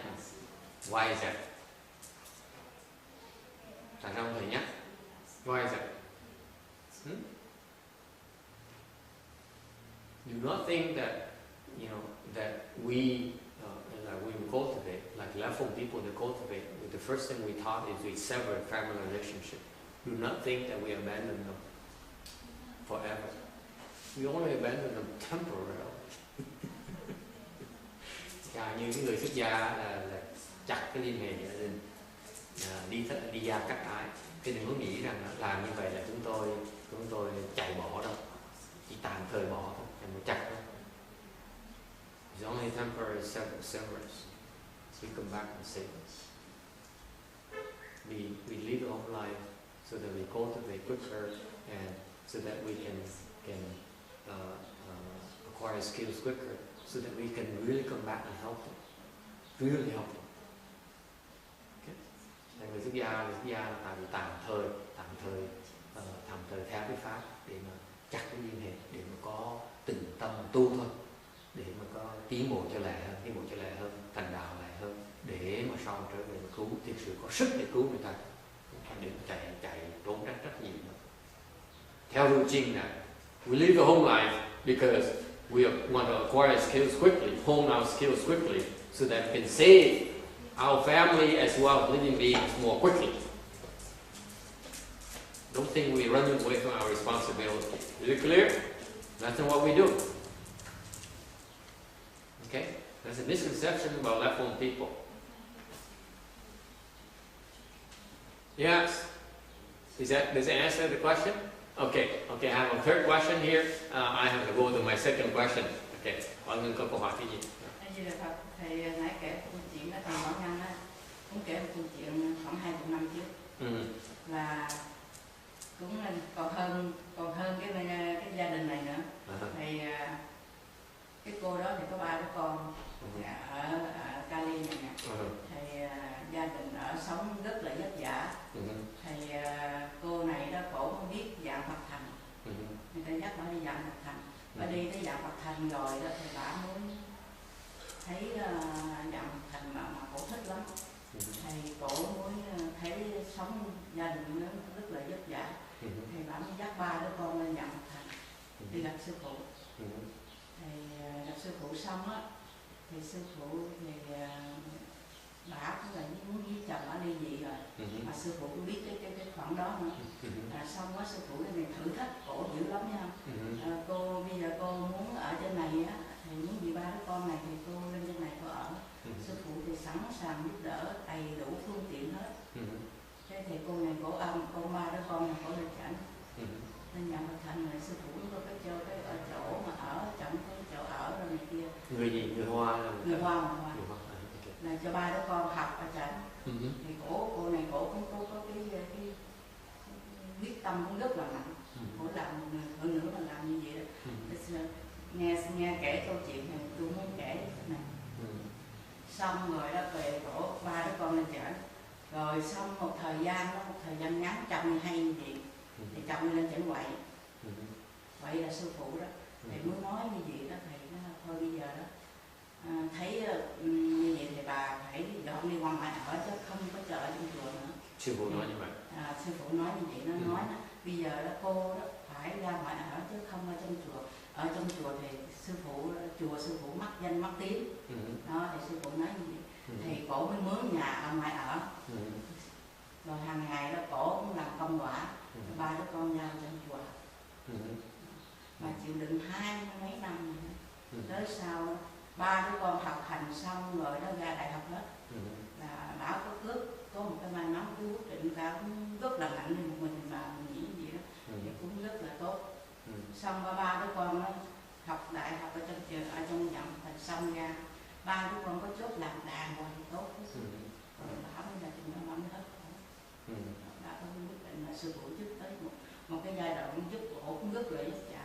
Why is that? Tại sao thầy nhắc? Why is that? Do not think that that we cultivate, like level people that cultivate. The first thing we taught is we sever family relationship. Do not think that we abandon them forever. We only abandon them temporarily. Như những người xuất gia là chặt cái liên hệ gia đình, đi ra cắt ái. Thì đừng có nghĩ rằng làm như vậy là chúng tôi chạy bỏ đâu, chỉ tạm thời bỏ thôi, mà chặt thôi. It's only temporary severance. We come back and save us. We live our life so that we cultivate quicker, and so that we can acquire skills quicker, so that we can really come back and help them, really help them. Okay? Người xuất gia là tại vì tạm thời theo cái pháp để mà chặt cái liên hệ, để mà có từng tâm tu thôi, để mà có tiến bộ cho lẹ hơn, thành đạo lẹ hơn, để mà sau trở về cứu, thực sự có sức để cứu người ta, không phải để chạy trốn tránh rất nhiều. Theo lưu trình là we live a home life because we want to acquire skills quickly, hone our skills quickly, so that we can save our family as well as living beings more quickly. Don't think we run away from our responsibility. Is it clear? That's not what we do. Okay? There's a misconception about left-wing people. Yes? Does that answer the question? Okay, I have a third question here. I have to go to my second question. Okay, mọi người có câu hỏi cái gì? Như là Phật, thầy nãy kể một câu chuyện đó, thầy Bảo Nhân á, cũng kể một câu chuyện khoảng 20 năm trước. Là cũng là còn hơn cái gia đình này nữa. Thì cái cô đó thì có 3 đứa con ở Cali này nè. Thì gia đình ở sống rất là vất vả. Thì cô này đó cổ không biết dạng Phật thành. Người ta dắt bà đi dạng Phật thành. Bà đi tới dạng Phật thành rồi đó thì bà muốn thấy dạng Phật thành mà cổ thích lắm. Thì cổ muốn thấy sống gia đình nó rất là vất vả. Thì bà mới dắt 3 đứa con lên dạng Phật thành đi gặp sư phụ. Thì gặp sư phụ xong á, thì sư phụ thì bà cũng là muốn với chồng ở ly dị rồi, mà sư phụ cũng biết cái khoản đó nữa. Xong á sư phụ này thử thách cổ dữ lắm nha. Cô bây giờ cô muốn ở trên này á, thì muốn vì 3 đứa con này thì cô lên trên này cô ở. Sư phụ thì sẵn sàng giúp đỡ đầy đủ phương tiện hết. Thế thì cô này cổ âm, cô 3 đứa con này cổ lên chảnh. Nên nhà Phật thành này sư phụ có cái ở chỗ mà ở trong cái chỗ ở rồi này kia. Người gì? Người Hoa là người Hoa. Là cho 3 đứa con học ở trển. Thì cô này cổ cũng có cái quyết tâm cũng rất là mạnh. Cổ làm hơn nữa là làm như vậy đó. Nghe kể câu chuyện này tôi muốn kể này. Xong rồi đó về cổ 3 đứa con lên trển. Rồi xong một thời gian ngắn chồng hay như vậy. Thì chồng lên chẩn quậy. Quậy là sư phụ đó. Thì mới nói như vậy đó, thầy nói thôi bây giờ đó thấy như vậy thì bà phải dọn đi qua ngoài ở chứ không có chờ ở trong chùa nữa. Sư phụ nói như vậy. Sư phụ nói như vậy, nó nói đó, bây giờ đó cô đó phải ra ngoài ở chứ không ở trong chùa. Ở trong chùa thì chùa sư phụ mất danh mất tiếng. Đó thì sư phụ nói như vậy. Thì cổ mới mướn nhà ở ngoài ở. Rồi hàng ngày đó cổ cũng làm công quả. 3 đứa con giao trong chùa. Mà chịu đựng 20 mấy năm nữa. Tới sau 3 đứa con học hành xong rồi đó ra đại học hết. Là bảo có một cái may mắn, cái quyết định cao cũng rất là mạnh nên một mình bà nghĩ gì đó. Thì cũng rất là tốt. Xong 3 đứa con nó học đại học ở trong trường, ở trong dặm thành xong ra 3 đứa con có chốt làm đàng hoàng thì tốt. Rồi bà mới là chuyện nó hết. Bà có quyết định là sư phụ giúp tới một cái giai đoạn giúp cổ cũng rất là vất vả.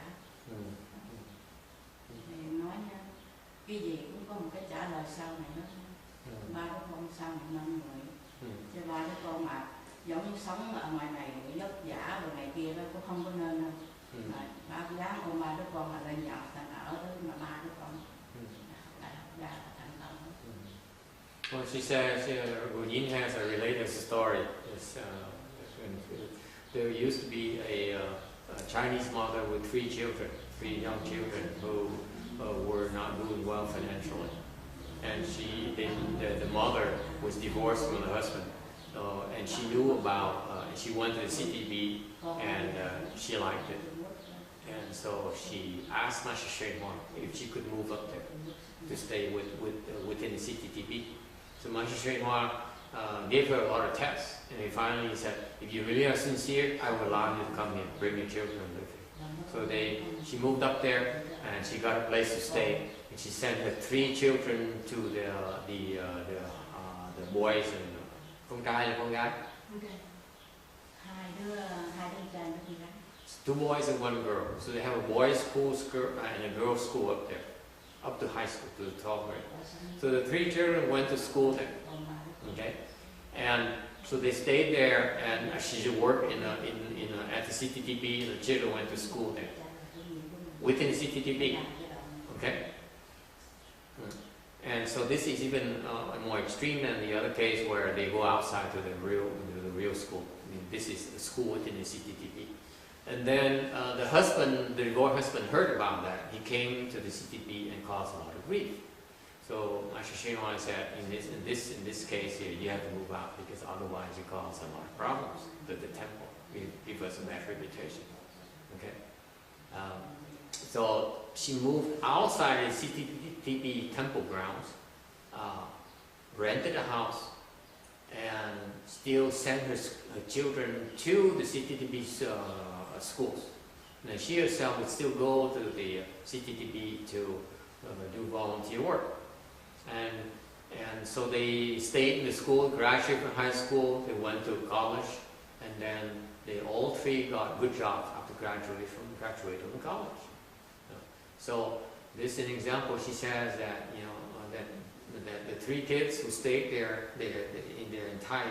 Thì nói nha, cái gì cũng có một cái trả lời sau này hết. 3 đứa con sau này 5 người. Chứ 3 đứa con mà giống sống ở ngoài này vất vả rồi này kia đó cũng không có nên đâu. Bà dám ôm 3 đứa con mà lên nhận thành ở đó mà 3 đứa con đại học ra là thành công. Well, she says Guyin has a related story. There used to be a Chinese mother with 3 young children who were not doing well financially, and the mother was divorced from the husband, and she knew about. She went to the CTB, and she liked it, and so she asked Master Shenhua if she could move up there to stay within the CTTB. So Master Shenhua gave her a lot of tests, and he finally said, if you really are sincere, I will allow you to come here, bring your children and live here. So she moved up there, and she got a place to stay, and she sent her 3 children to the boys and con trai và con gái. Hai đứa trai nó đi gái. 2 boys and 1 girl. So they have a boys' school and a girls' school up there, up to high school, to the 12th grade. So the 3 children went to school there. Okay, and so they stayed there, and she worked at the CTTB. The children went to school there within CTTB. Okay, and so this is even more extreme than the other case where they go outside to the real school. this is a school within the CTTP. And then the divorced husband heard about that. He came to the CTP and caused a lot of grief. So Master Shinwan said, in this case here, you have to move out because otherwise you cause a lot of problems to the temple. You give us a bad reputation. Okay. So she moved outside the CTP temple grounds, rented a house, and still sent her children to the CTTP schools. And she herself would still go to the CTTP to do volunteer work. And so they stayed in the school, graduated from high school, they went to college, and then they all three got good jobs after graduating from college. So this is an example. She says that that the three kids who stayed there in their entire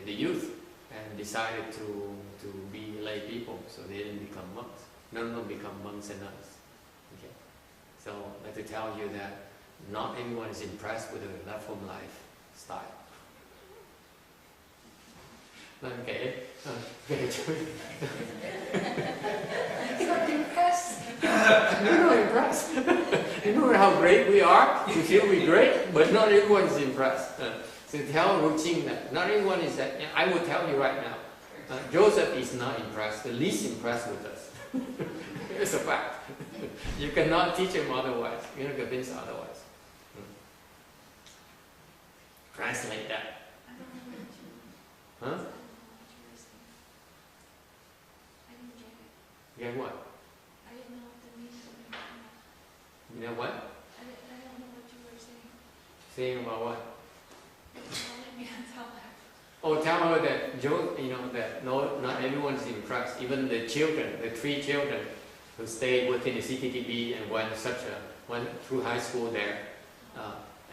the youth and decided to be lay people, so they didn't become monks. None of them become monks and nuns. Okay, so I'd like to tell you that not everyone is impressed with the left home lifestyle. Okay. Not impressed. You're not impressed. You know how great we are? You feel we're great, but not everyone is impressed. So tell Ruching that not everyone is that. I will tell you right now. Joseph is not impressed, the least impressed with us. It's a fact. You cannot teach him otherwise. You're not convinced otherwise. Translate that. Huh? Get what? I didn't know what the meaning of it. You know what? I don't know what you were saying. Saying about what? Let me tell her. Oh, tell her that that no, not everyone is impressed. Even the children, the three children who stayed within the CTTB and went through high school there,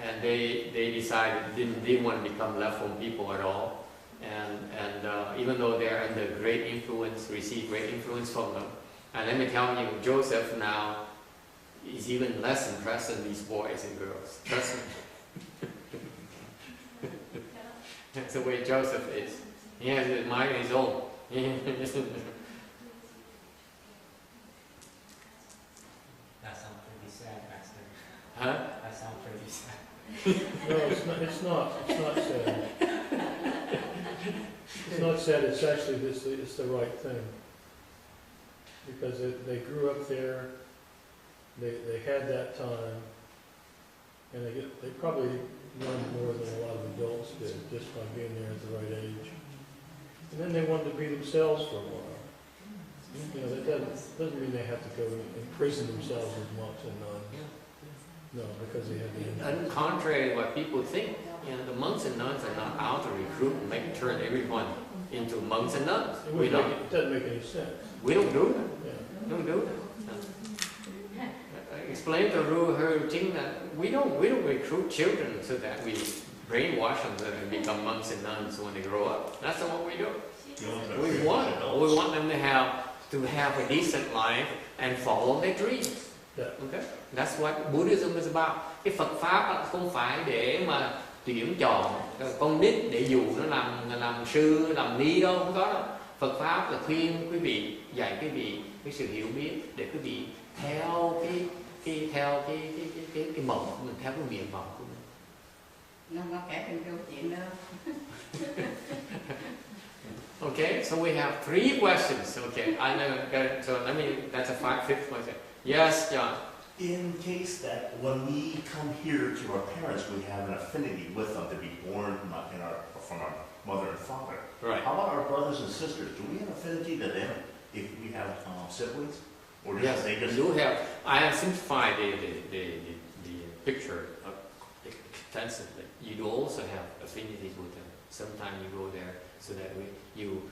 and they decided didn't want to become left home people at all. And even though they're under great influence, receive great influence from them. And let me tell you, Joseph now is even less impressed than these boys and girls. Trust me. That's the way Joseph is. He has his mind of his own. That sounds pretty sad, Master. Huh? That sounds pretty sad. No, it's not sad. It's not sad, it's actually it's the right thing. Because they grew up there, they had that time, and they probably learned more than a lot of adults did just by being there at the right age. And then they wanted to be themselves for a while. That doesn't mean they have to go and imprison themselves as monks and nuns. No, because they have the And contrary to what people think, the monks and nuns are not out to recruit and turn everyone into monks and nuns. It doesn't make any sense. We don't do that. Yeah. We don't do that. Explain to her thing that we don't recruit children so that we brainwash them so they become monks and nuns when they grow up. That's not what we do. We want them to have a decent life and follow their dreams. Yeah. Okay? That's what Buddhism is about. Cái Phật pháp không phải để mà tuyển chọn con nít để dụ nó làm sư, làm ni đâu, không có đâu. Phật pháp là khuyên quý vị, dạy quý vị cái sự hiểu biết để quý vị theo cái mộng của mình, theo cái nguyện vọng của mình. Nó có kể thêm câu chuyện nữa. Okay, so we have 3 questions. Okay, I know. So that's a fifth question. Yes, John. In case that when we come here to our parents, we have an affinity with them to be born from our mother and father. Right. How about our brothers and sisters? Do we have affinity to them if we have siblings? Or Yes, they just you have. I have simplified the picture extensively. You do also have affinities with them. Sometimes you go there so that you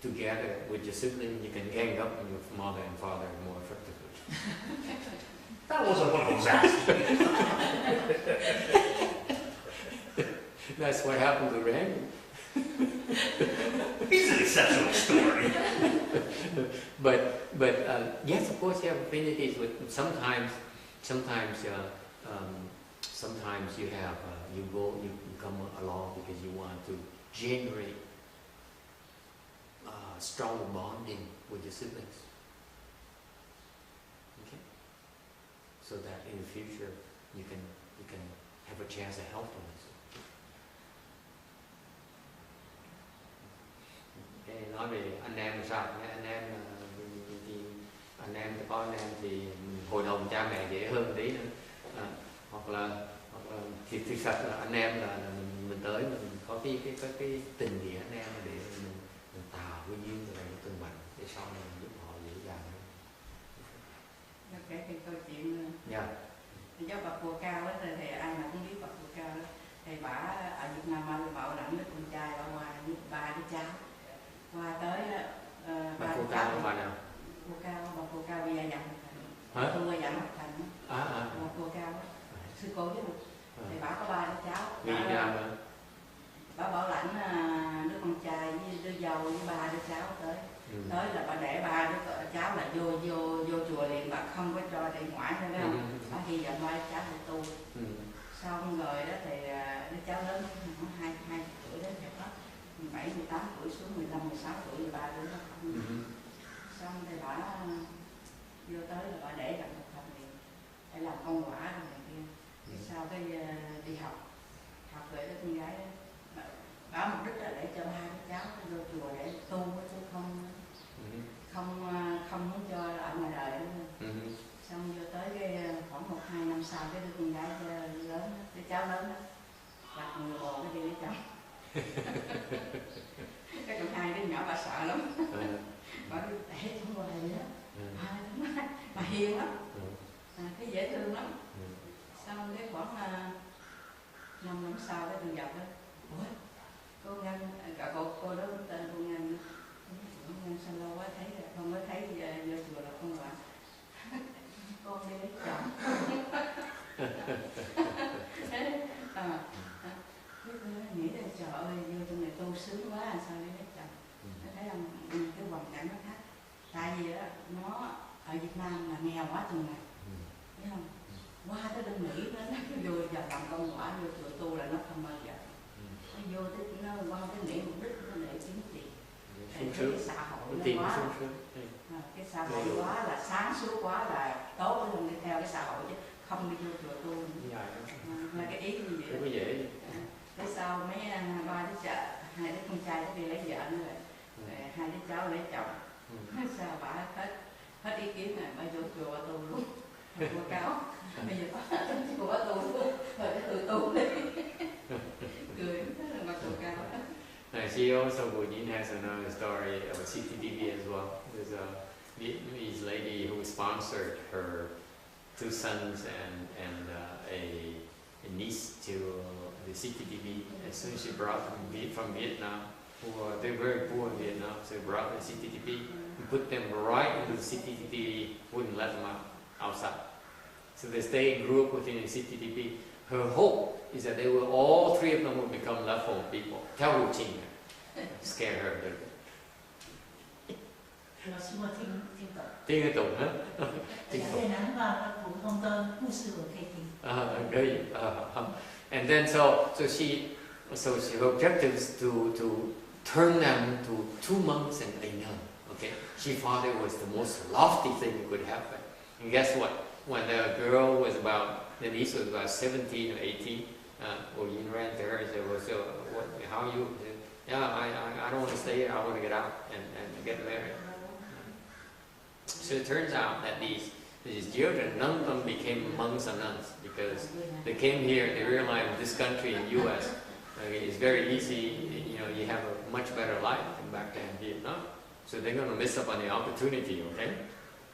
together with your sibling, you can gang up on your mother and father more effectively. That wasn't one of those accidents. That's what happened to Randy. It's an exceptional story. But yes, of course, you have affinities with. Sometimes you come along because you want to generate stronger bonding with your siblings. Okay, so that in the future you can have a chance to help them. Okay, nói về anh em là sao? Anh em thì anh em có anh em thì hội đồng cha mẹ dễ hơn tí nữa, hoặc là thì thực sự là anh em là mình tới mình có cái tình nghĩa anh em để mình tạo cái duyên rồi nó cân bằng để sau này mình giúp họ dễ dàng hơn. Kể cái câu chuyện do bà Phù Cao đó, thì ai mà cũng biết bà Phù Cao đó, thì bà ở Việt Nam bà ở đẳng đứa con trai bà qua với ba đứa cháu qua tới bà Phù Cao là bà nào? Bà Phù Cao bây giờ dặn Hả? tôi dặn học thành bà Phù Cao đó, sư cô chứ được. Thì bà có ba đứa cháu, bà bảo lãnh đứa con trai với đứa dâu với ba đứa cháu tới. Tới là bà để ba đứa cháu là vô chùa liền, bà không có cho đi ngoại nữa, phải không? Bà hy vọng ba đứa cháu được tu. Xong rồi đó thì đứa cháu lớn khoảng 22 tuổi đến nhập đó, 17, 18 tuổi xuống 15, 16 tuổi thì ba đứa nó không. Xong thì bà vô tới là bà để gặp một thằng liền để làm công quả rồi này kia. Sau cái đi học rồi đó con gái đó, bà mục đích là để cho ba đứa cháu vô chùa để tu chứ không muốn cho ở ngoài đời nữa. Xong vô tới cái khoảng 1-2 năm sau cái đứa con gái lớn, đứa cháu lớn đó gặp người bồ cái đi lấy chồng. Cái còn hai đứa nhỏ bà sợ lắm. Bà đi để không ngoài nữa. Bà hiền lắm, cái dễ thương lắm. Xong cái khoảng 5 năm sau cái tôi gặp đó, ủa cô Ngân, cô đó tên cô Ngân, Ngân sao lâu quá thấy rồi, không có thấy vô chùa là không quả. Con đi lấy chồng. Cái tôi nghĩ là trời ơi, vô trong này tu sướng quá, sao đi lấy chồng. Nó thấy là cái hoàn cảnh nó khác. Tại vì đó, nó ở Việt Nam là nghèo quá chừng này, thấy không? Qua tới bên Mỹ nó vô giờ làm công quả vô chùa tu là nó không bao giờ. Nó vô tới nó qua tới Mỹ mục đích nó để kiếm tiền. Cái xã hội nó quá, cái xã hội quá là sáng suốt quá là tốt, không đi theo cái xã hội chứ không đi vô chùa tu. Là cái ý như vậy. Thế sau mấy ba đứa cháu, hai đứa con trai đi lấy vợ nữa rồi, hai đứa cháu lấy chồng. Sao bà hết ý kiến này, bà vô chùa tu luôn. Cô cáo bây giờ cô có tu luôn, rồi cái tự tu đi. Cười thế là bà cô cáo. She also, Gujin has another story of a CTTV as well. There's a Vietnamese lady who sponsored her 2 sons and a niece to the CTTV. As soon as she brought them from Vietnam, they're very poor in Vietnam, so they brought the CTTV and put them right into the CTTV, wouldn't let them outside. So they stayed, grew up within the CTTV. Her hope is that they will, all 3 of them will become level people. Theo Hu Ching, scare her a little bit. Thiên tụng hả? And then so her objective is to turn them into 2 monks and a nun. Okay, she thought it was the most lofty thing that could happen. And guess what? When the girl was the niece was about 17 or 18, Yin ran to her and said, "Well, so how you?" Yeah, I don't want to stay here. I want to get out and get married. So it turns out that these children, none of them became monks or nuns because they came here and they realized this country in U.S. Is very easy. You have a much better life than back then in Vietnam. So they're going to miss up on the opportunity. Okay,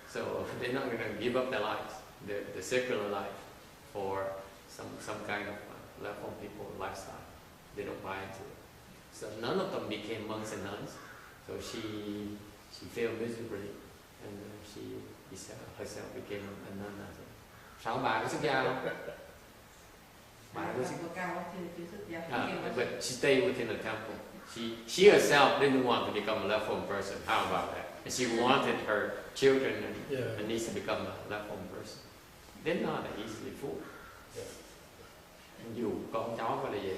so they're not going to give up their lives, the secular life, for some kind of level people lifestyle. They don't buy into it. So none of them became monks and nuns. So she failed miserably, and she herself became a nun. Sao bà có xuất gia không? Bà có xuất gia. But she stayed within the temple. She herself didn't want to become a left-form person. How about that? And she wanted her children and niece to become a left-form person. They're not easily fooled. Dù con cháu có là dễ,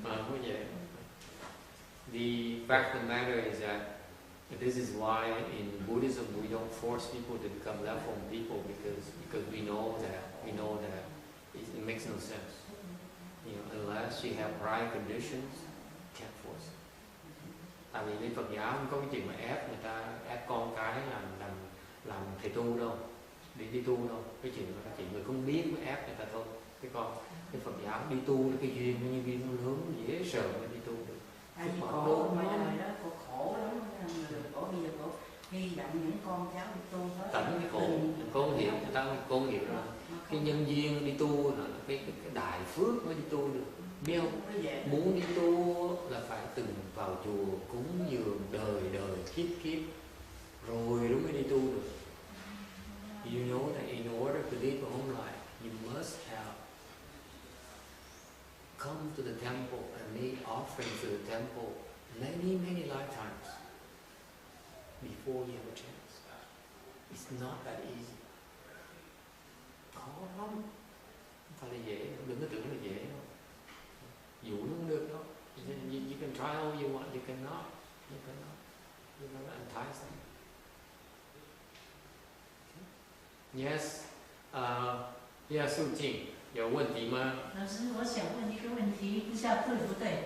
mà không có dễ. The fact of the matter is that this is why in Buddhism we don't force people to become level people because we know that it makes no sense. Unless you have right conditions, can't force it. Tại vì bên Phật giáo không có cái chuyện mà ép người ta, ép con cái làm thầy tu đâu, đi tu đâu. Cái chuyện đó là chuyện người không biết mới ép người ta thôi. Cái Phật giáo đi tu cái duyên nó như duyên nó lớn dễ sợ mới đi tu được. Tại vì cổ ngoài đời đó, cổ khổ lắm, cổ bây giờ cổ hy vọng những con cháu đi tu hết. Tận cái khổ, con hiểu, người ta con hiểu rồi. Cái nhân duyên đi tu là cái đại phước mới đi tu được. Biết không? Muốn đi tu là phải từng vào chùa cúng dường đời kiếp rồi mới đi tu được. You know that in order to live a whole life, you must have come to the temple and made offerings to the temple many lifetimes before you have a chance. It's not that easy. Khó lắm. Không phải là dễ, đừng có tưởng là dễ đâu. Dụ nó không được đâu. You can try all you want, you cannot. You cannot entice them. Yes. Yes, Su Jing, 有问题吗？老师，我想问一个问题，不知道对不对？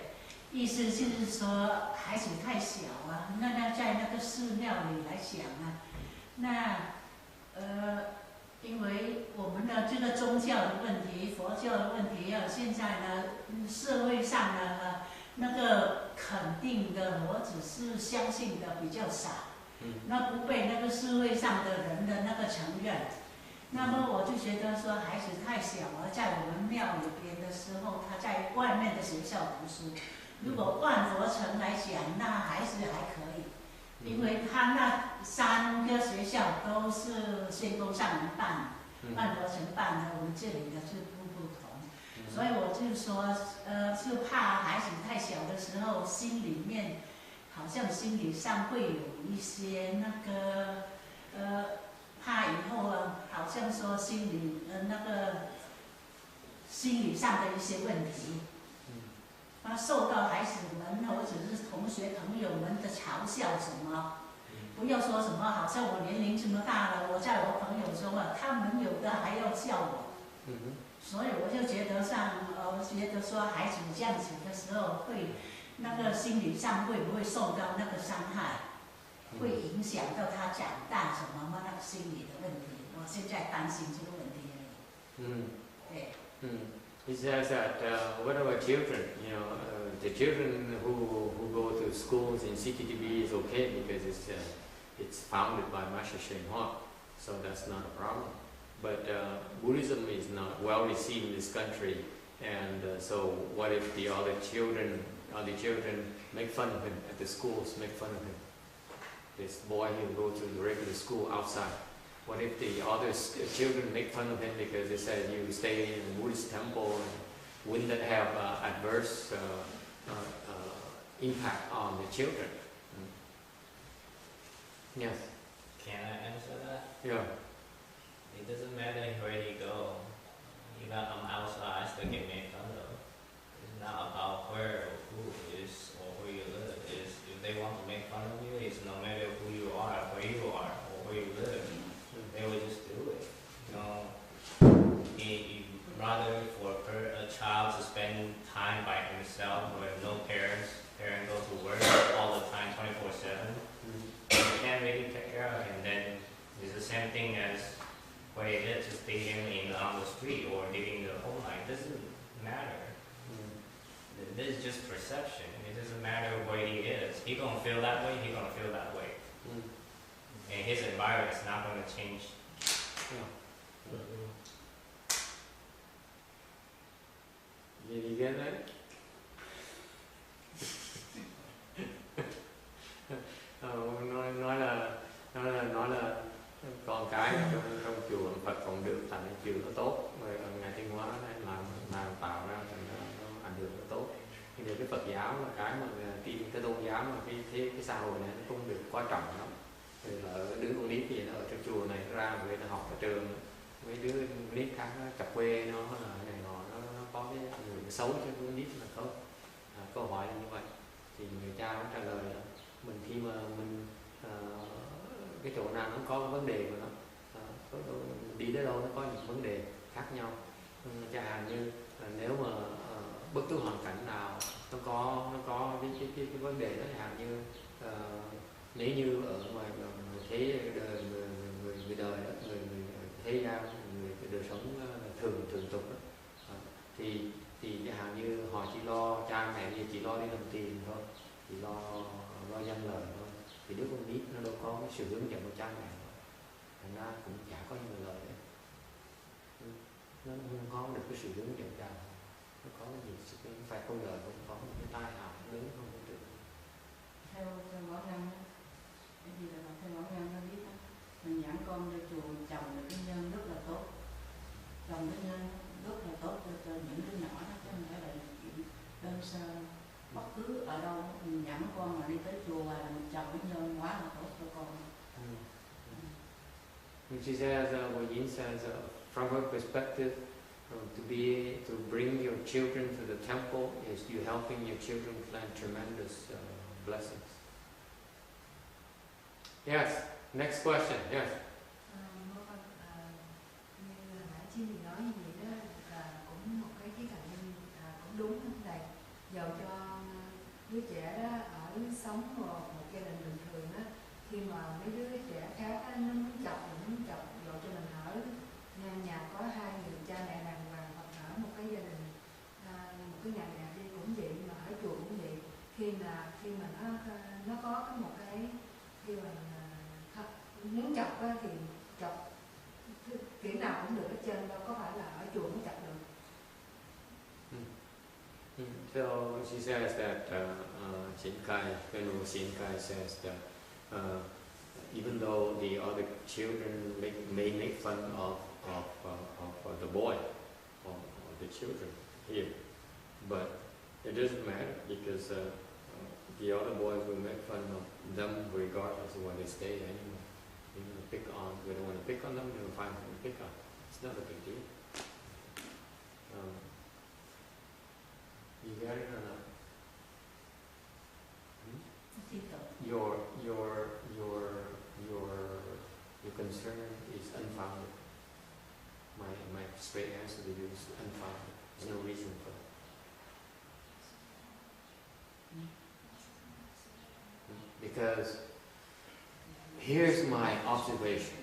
意思就是说，孩子太小啊，那在那个寺庙里来讲啊，因为我们的这个宗教的问题、佛教的问题啊，现在呢，社会上呢，那个肯定的或者是相信的比较少，那不被那个社会上的人的那个承认。那么我就觉得说，孩子太小了，在我们庙里边的时候，他在外面的学校读书。如果万佛城来讲，那孩子还可以，因为他那3个学校都是仙公上人办，万佛城办的，我们这里的是不同。所以我就说，就怕孩子太小的时候，心里面好像心理上会有一些那个怕以后啊，好像说心理上的一些问题，受到孩子们或者是同学朋友们的嘲笑什么，不要说什么，好像我年龄这么大了，我在我朋友中啊，他们有的还要笑我，所以我就觉得说孩子这样子的时候会那个心理上会不会受到那个伤害？会影响到他长大什么那个心理的问题，我现在担心这个问题而已。对。He says that what about children? The children who go to schools in CTTB is okay because it's founded by Master Shen Hua, so that's not a problem. But Buddhism is not well received in this country, and so what if the other children make fun of him at the schools, make fun of him? This boy who go to the regular school outside. What if the other children make fun of him because they said you stay in a Buddhist temple? And wouldn't that have adverse impact on the children? Yes. Can I answer that? Yeah. It doesn't matter where you go. Even I'm outside, I still get made fun of. It's not about where or who is or where you live. It's if they want to make fun of you, it's no matter who you are, where you are, or where you live. They will just do it. Rather for a child to spend time by himself with no parents go to work all the time, 24/7. You can't really take care of him. Then it's the same thing as where it is, just leave him on the street or living the whole life. It doesn't matter. This is just perception. It doesn't matter where he is. He gonna feel that way. He gonna feel that way. And his environment is not going to change. Did you get that? nói là con cái trong chùa Phật còn được thành chùa nó tốt, rồi ngày Thiên Hóa làm tạo ra thành nó ảnh hưởng nó tốt. Nhưng cái Phật giáo là cái mà cái tôn giáo mà cái xã hội này nó không được quan trọng lắm. Thì là đứa con nít gì nó ở trong chùa này ra rồi nó học ở trường, mấy đứa nít khác nó cặp quê nó là này nọ nó có cái ảnh hưởng xấu cho con nít là tốt. Câu hỏi là như vậy. Thì người cha nó trả lời là mình khi mà mình cái chỗ nào nó có vấn đề mà nó đi tới đâu nó có những vấn đề khác nhau. Chẳng hạn như nếu mà bất cứ hoàn cảnh nào nó có cái vấn đề đó, chẳng hạn như nếu như ở ngoài thế đời người đời đó, người thế gian, người đời sống thường tục đó, thì chẳng hạn như họ chỉ lo cha mẹ gì chỉ lo đi làm tiền thôi, chỉ lo danh lời thôi, thì đứa con nít nó đâu có cái sự hướng dẫn của cha mẹ, thành ra cũng chả có nhiều lời đấy, nó không có được cái sự hướng dẫn cha mẹ, nó có cái gì sự phải có lời, cũng có những cái tai hại lớn không có được. Theo Bảo Ngân á, cái gì là theo Bảo Ngân nó biết á, mình dẫn con đi chùa mình trồng được cái nhân rất là tốt, trồng cái nhân rất là tốt cho những đứa nhỏ đó, chứ không phải là chuyện đơn sơ. Bất cứ ở đâu mình dẫn con mà đi tới chùa là mình trồng cái nhân quá là tốt cho con. She says, Yin says, from her perspective, to bring your children to the temple is you helping your children plan tremendous blessings. Yes, next question. Yes. Như nãy chị nói như vậy đó là cũng một cái khía cạnh cũng đúng như thầy. Dầu cho đứa trẻ đó ở sống một gia đình bình thường đó, khi mà mấy đứa trẻ khác đó, nó muốn chọc dầu cho mình ở nhà có hai người cha mẹ đàng hoàng, hoặc ở một cái gia đình một cái nhà đi cũng vậy, mà ở chùa cũng vậy. Khi mà nó có một cái khi mà muốn chọc á, thì chọc kiểu nào cũng được hết trơn, đâu có phải là ở chùa mới chọc được. So she says that Venerable Shinkai says that even though the other children may make fun of the boy or the children here, but it doesn't matter because the other boys will make fun of them regardless of where they stay anyway. They don't want to pick on them, they will find something to pick on. It's not a big deal. You get it or not? Your concern is unfounded. My straight answer to you is unfounded. There's no reason for that. Because here's my observation.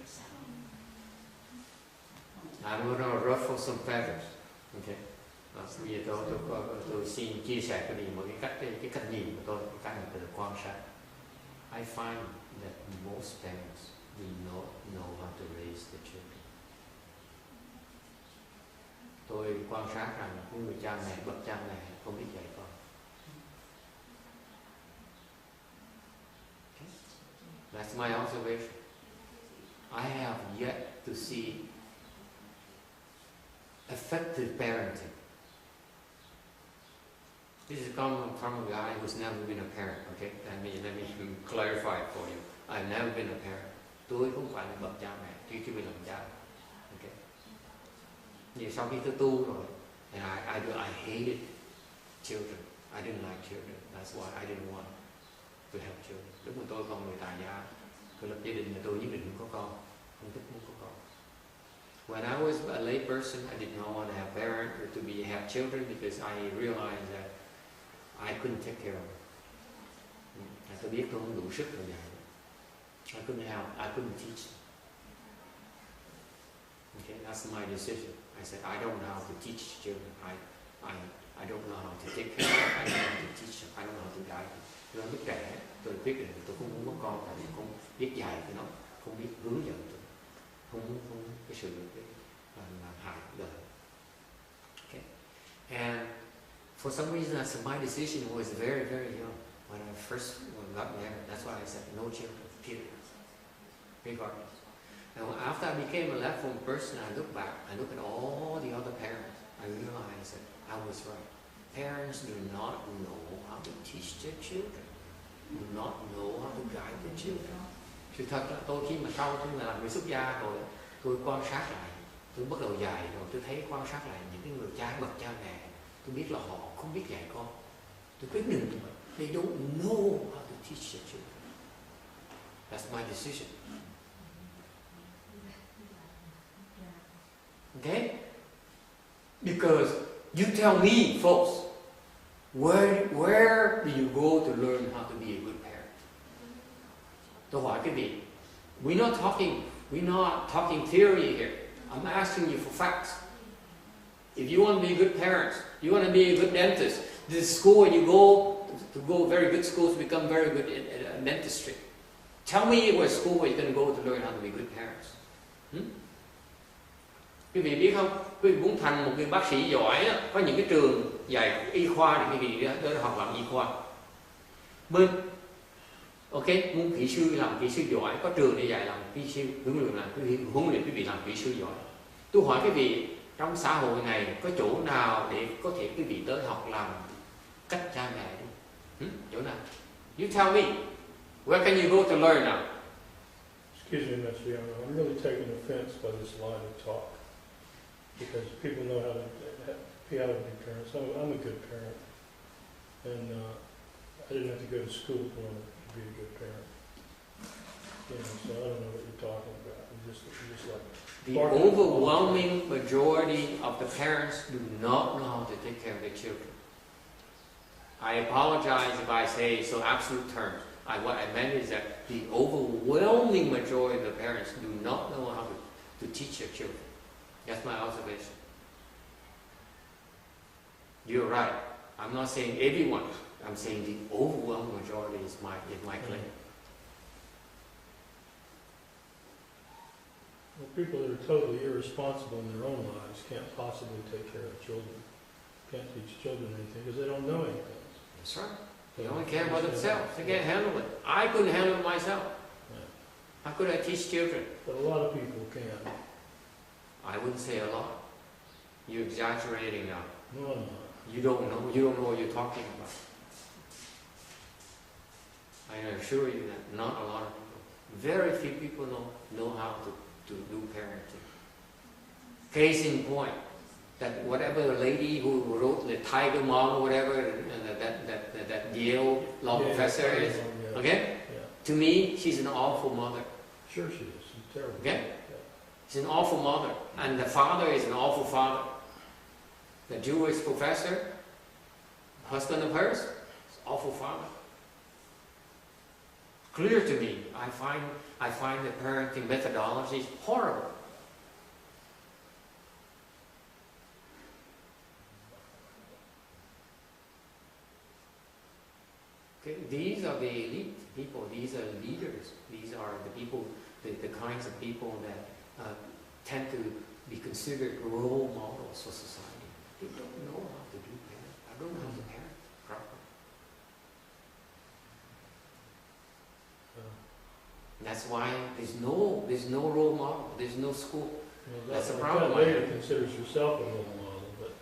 I'm going to ruffle some feathers. Okay. Bây giờ tôi xin chia sẻ cái gì một cái cách nhìn của tôi, cái mà tôi được quan sát. I find that most parents do not know how to raise the children. Tôi quan sát rằng những người cha mẹ, bậc cha mẹ không biết dạy con. Okay. That's my observation. I have yet to see effective parenting. This is coming from a guy who's never been a parent. Okay, let me clarify it for you. I've never been a parent. Tôi không phải là bậc cha mẹ, tôi chưa bị làm cha. Okay. Nhưng sau khi tôi tu rồi, and I hated children. I didn't like children. That's why I didn't want to have children. Lúc mà tôi còn người tại gia, tôi lập gia đình là tôi nhất định không có con, không thích muốn có con. When I was a lay person, I did not want to have parents or to have children because I realized that I couldn't take care of them. Tôi biết tôi không đủ sức để dạy. I couldn't teach them. Okay, that's my decision. I said I don't know how to teach children. I don't know how to take care of them. I don't know how to teach them. I don't know how to guide them. Tôi biết trẻ, tôi quyết định tôi không muốn có con, tại vì không biết dạy cho nó, không biết hướng dẫn tụi nó, không cái sự làm hại đời. Okay, and for some reason, my decision was very, very young when I first got married. That's why I said no children, period, regardless. And after I became a left-wing person, I look back, I look at all the other parents, I realized that I was right. Parents do not know how to teach their children, do not know how to guide their children. Sự thật là tôi khi mà sau tôi làm người xuất gia rồi, tôi quan sát lại, tôi bắt đầu dạy rồi, tôi thấy quan sát lại những cái người cha bậc cha mẹ, tôi biết là họ không biết dạy con. Tôi quyết định They don't know how to teach their children. That's my decision. Okay? Because you tell me, folks, where do you go to learn how to be a good parent? Tôi hỏi cái gì? We're not talking theory here. I'm asking you for facts. If you want to be good parents, you want to be a good dentist, this school you go to go very good schools to become very good in dentistry. Tell me what school you're going to go to learn how to be good parents. Quý vị biết không? Quý vị muốn thành một người bác sĩ giỏi đó, có những cái trường dạy y khoa để quý vị đó học làm y khoa. Bên ok, muốn kỹ sư làm kỹ sư giỏi, có trường để dạy làm kỹ sư, huấn luyện quý vị làm kỹ sư giỏi. Tôi hỏi quý vị, trong xã hội này có chỗ nào để có thể quý vị tới học làm cách cha mẹ đi? Chỗ nào? You tell me. Where can you go to learn now? Excuse me, Mr. Young, I'm really taking offense by this line of talk. Because people know how to be parents. I'm a good parent. And I didn't have to go to school to learn to be a good parent. You know, so I don't know what you're talking about. I'm just like... The overwhelming majority of the parents do not know how to take care of their children. I apologize if I say so absolute terms. What I meant is that the overwhelming majority of the parents do not know how to teach their children. That's my observation. You're right. I'm not saying everyone. I'm saying the overwhelming majority is my claim. Well, people that are totally irresponsible in their own lives can't possibly take care of children. Can't teach children anything because they don't know anything. That's right. They only care about themselves. They can't handle it. I couldn't handle it myself. Yeah. How could I teach children? But a lot of people can. I wouldn't say a lot. You're exaggerating now. No, I'm not. You don't know. You don't know what you're talking about. I assure you that not a lot of people. Very few people know how to do parenting. Case in point, that whatever the lady who wrote the Tiger Mom or whatever, that Yale law professor is, Yeah. okay? Yeah. To me, she's an awful mother. Sure she is. She's terrible. Okay? Yeah. She's an awful mother. And the father is an awful father. The Jewish professor, husband of hers, is an awful father. Clear to me. I find the parenting methodologies horrible. Okay, these are the elite people. These are leaders. These are the people, the kinds of people that tend to be considered role models for society. They don't know how to do parent. I don't know how to parent properly. That's why there's no role model. There's no school. That's the problem. That lady considers herself a role model, but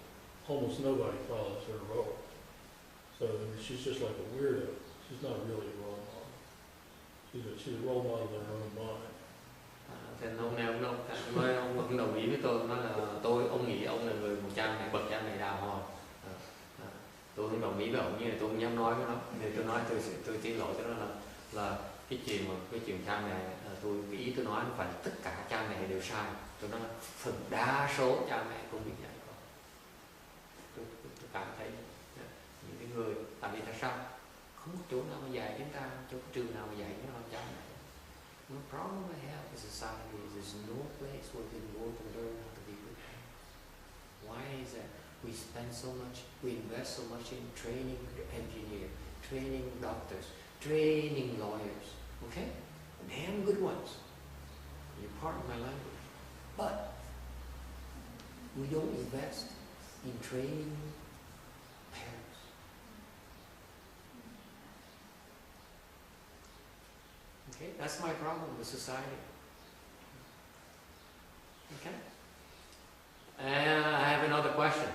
almost nobody follows her role. So she's just like a weirdo. She's not really a role model. She's a role model in her own mind. Thì ông đồng ý với tôi, nói là ông nghĩ ông là một bậc cha mẹ đàng hoàng. Tôi không đồng ý với ông, như là tôi không dám nói với nó. Thì tôi nói tôi tiết lộ cho nó là cái chuyện cha mẹ, tôi nghĩ tôi nói không phải là tất cả cha mẹ đều sai. Tôi nói là phần đa số cha mẹ không biết dạy con. Tôi cảm thấy những cái người, tại vì tại sao không có chỗ nào mà dạy chúng ta, chỗ trường nào mà dạy chúng ta cha mẹ. The problem I have in society is there's no place where we can go to learn how to be good parents. Why is that? We invest so much in training engineers, training doctors, training lawyers, okay? Damn good ones. You're part of my language. But we don't invest in training parents. Okay, that's my problem with society. Okay? And I have another question.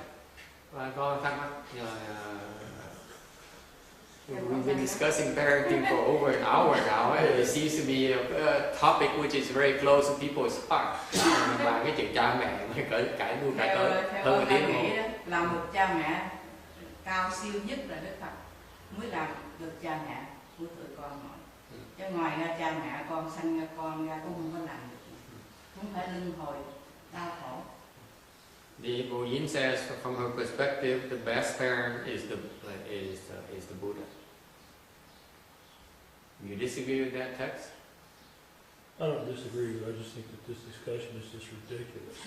We've been discussing parenting for over an hour now. It seems to be a topic which is very close to people's heart. Và cái chuyện cha mẹ mới cãi đuôi cãi tới hơn một tiếng đồng hồ. Là một cha mẹ cao siêu nhất là Đức Phật. mới làm được cha mẹ của tụi con thôi. Chứ ngoài ra cha mẹ con sanh ra con ra cũng không có làm được, cũng phải luân hồi đau khổ. The Yin says, from her perspective, the best parent is the Buddha. You disagree with that text? I don't disagree, but I just think that this discussion is just ridiculous.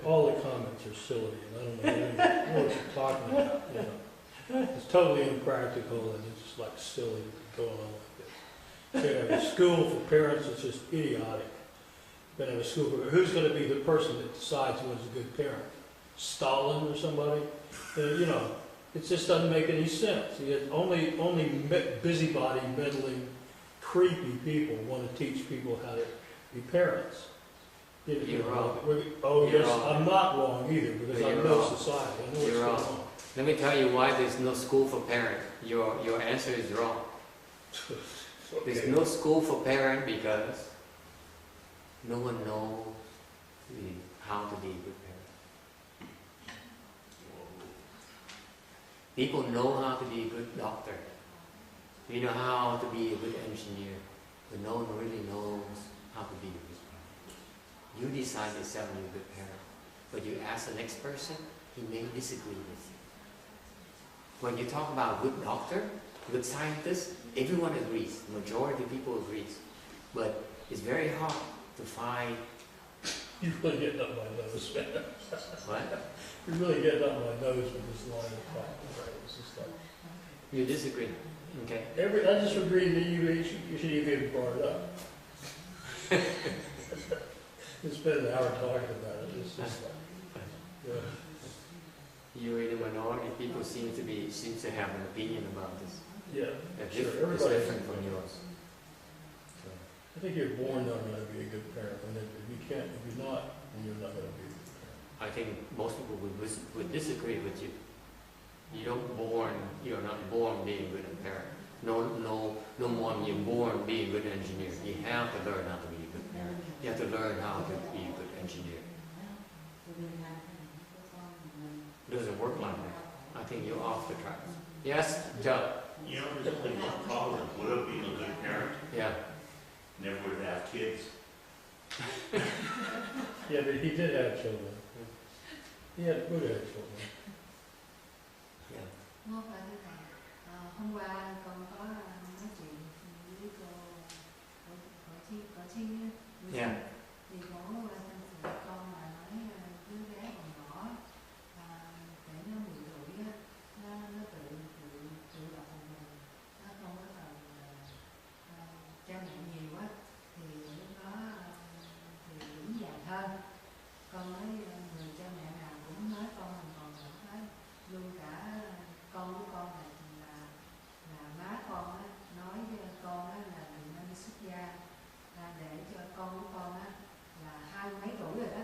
All the comments are silly, and I don't know what you're talking about. You know, it's totally impractical, and it's just like silly to go on like this. You're gonna have a school for parents. It's just idiotic. You're gonna have a school for who's going to be the person that decides who's a good parent? Stalin or somebody? You know, it just doesn't make any sense. Only busybody, meddling, creepy people want to teach people how to be parents. You're wrong. Oh, You're yes, wrong. I'm not wrong either, because I You're know wrong. society. I know You're what's wrong. going on. Let me tell you why there's no school for parents. Your answer is wrong. Okay. There's no school for parents because no one knows how to be a good parent. People know how to be a good doctor. We know how to be a good engineer, but no one really knows how to be a good parent. You decide yourself you're a good parent, but you ask the next person, he may disagree with you. When you talk about good doctor, good scientist, everyone agrees. Majority of people agrees, but it's very hard to find. You're really getting up my nose, man. What? You're really getting up my nose with this line of talk. Right? It's just like You disagree? Okay. I just agree that you should even brought it up. We spent an hour talking about it. It's just like, yeah. You're in the minority. People seem to have an opinion about this. Yeah, That's sure. it's Everybody different from yours. So, I think you're born not going to be a good parent, and if you're not, then you're not going to be a good parent. I think most people would disagree with you. You're not born being a good parent. No more than you're born being a good engineer. You have to learn how to be a good parent. You have to learn how to be a good engineer. It doesn't work like that. I think you're off the track. Yes, Joe? You know, there's only one problem with Buddha being a good parent. Yeah. Never would have kids. Yeah, but he did have children. He had Buddha had children. Yeah. Nó phải như vậy. Hôm qua con có nói chuyện với cô Chi á, Yeah. thì cô tâm sự con mà nói đứa bé còn nhỏ, để nó 10 tuổi á, nó tự đọc một mình, nó không có cần cha mẹ nhiều á, thì lúc đó thì vững vàng hơn. Con nói người cha mẹ nào cũng nói con mình còn nhỏ hết, luôn cả con của con là má con á, nói với con á là đừng nên đi xuất gia, để cho con của con á là 20 mấy tuổi rồi đó,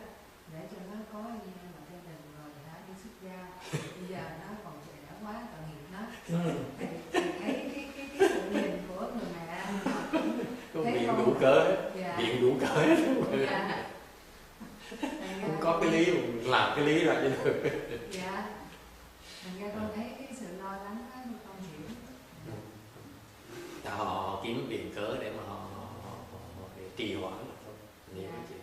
để cho nó có lập gia đình rồi hả đi xuất gia. Bây giờ nó còn trẻ quá, tội nghiệp nó. Thì thấy cái sự nhìn của người mẹ Có thấy biện con- đủ cớ. Dạ. Biện đủ cớ. Dạ. Không có cái lý mà làm cái lý ra cho được. Dạ. Thành ra con thấy cái sự lo lắng đó con hiểu. Họ kiếm biện cớ để mà họ trì hoãn là thôi. Nhiều cái chuyện.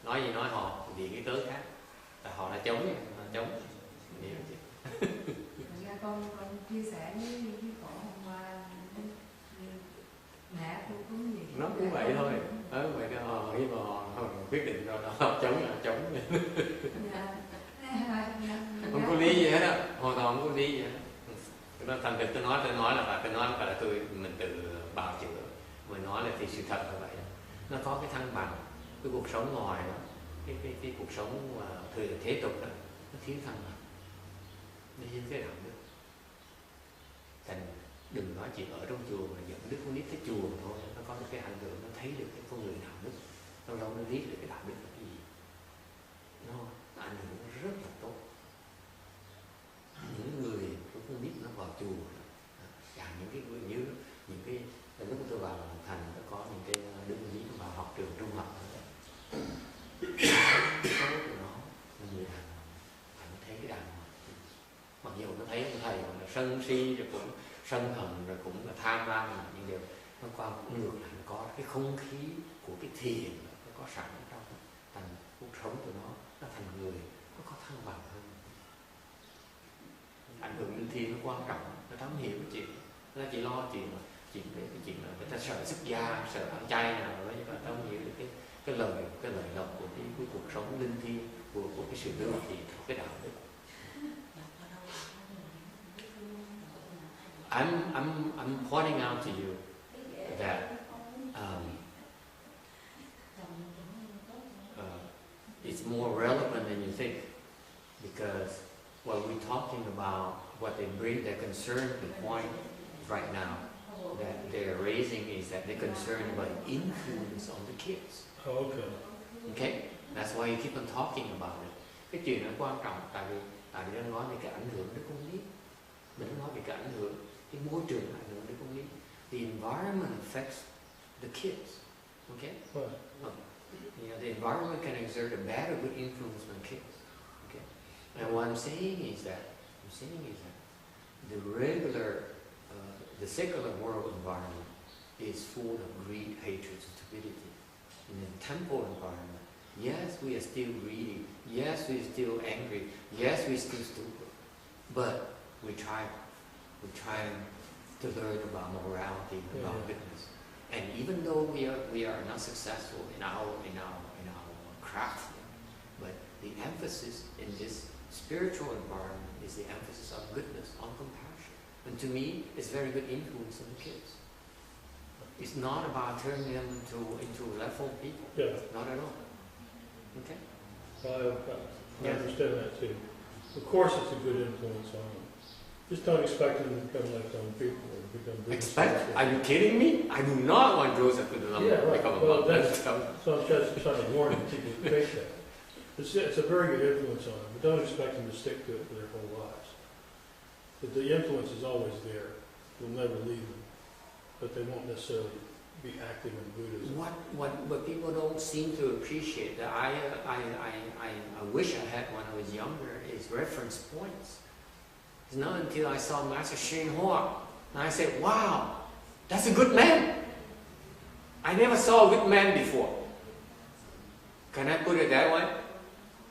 Nói gì nói họ vì cái cớ khác. Tại họ là chống, nhiều cái chuyện. Thành ra con chia sẻ với cổ hôm qua, mẹ tôi cũng gì. Nó cũng vậy thôi. Vậy cái họ khi mà họ quyết định rồi họ chống là chống. Dạ. Không có lý gì hết á, hoàn toàn không có lý gì hết. Nó thành thực tôi nói là mình tự bào chữa, mình nói là thì sự thật là vậy. Nó có cái thăng bằng, cái cuộc sống ngoài đó, cái cuộc sống mà thời thế tục đó, nó thiếu thăng bằng, nó thiếu cái đạo đức. Thành đừng nói chuyện ở trong chùa mà dẫn đứa con nít tới chùa thôi, nó có một cái ảnh hưởng, nó thấy được cái con người đạo đức, lâu lâu nó biết được cái đạo đức là cái gì, nó ảnh hưởng rất là tốt. Những người con nít nó vào chùa, những cái như những cái lúc tôi vào thành nó có những cái đứa con nít vào học trường trung học, số của nó người đàn ông thấy cái đàn ông, mặc dù nó thấy ông thầy là sân si rồi cũng sân hận rồi cũng là tham lam là những điều nó qua ngược lại, nó có cái không khí của cái thiền nó có sẵn trong thành cuộc sống của nó thành người nó có thăng bằng hơn. Ảnh hưởng linh thiền nó quan trọng, nó thấm hiểu cái chuyện, nó chỉ lo chuyện về cái chuyện là người ta sợ xuất gia, sợ ăn chay nào đó, nhưng mà thấm hiểu được cái lời lộc của cái cuộc sống linh thiêng của cái sự lưu thiện, của cái đạo đức. I'm pointing out to you that it's more relevant than you think, because what we're talking about, what they bring, their concern, the point right now that they're raising is that they're concerned about influence on the kids. Oh, okay. Okay, that's why you keep on talking about it. Cái chuyện nó quan trọng tại vì nó nói về cái ảnh hưởng đến con nít. Mình nói về cái ảnh hưởng, cái môi trường ảnh hưởng đến con nít. The environment affects the kids. Okay? Right. You know, the environment can exert a bad or good influence on kids. Okay? And what I'm saying is that the regular, the secular world environment is full of greed, hatred, and stupidity. In the temple environment, yes, we are still greedy. Yes, we are still angry. Yes, we are still stupid. But we try to learn about morality, about goodness. And even though we are not successful in our craft, but the emphasis in this spiritual environment is the emphasis on goodness, on compassion. And to me, it's very good influence on the kids. It's not about turning them into level people. Yeah. Not at all. Okay? I understand that too. Of course it's a good influence on them. Just don't expect them to become like some people or become business Expect? people. Are you kidding me? I do not want Joseph to become Well, a that's become. so I'm just trying to warn people to take that. It's a very good influence on them, but don't expect them to stick to it for their whole lives. But the influence is always there. It will never leave them. But they won't necessarily be active in Buddhism. What people don't seem to appreciate that I wish I had when I was younger is reference points. It's not until I saw Master Shin Hoa and I said, wow, that's a good man. I never saw a good man before. Can I put it that way?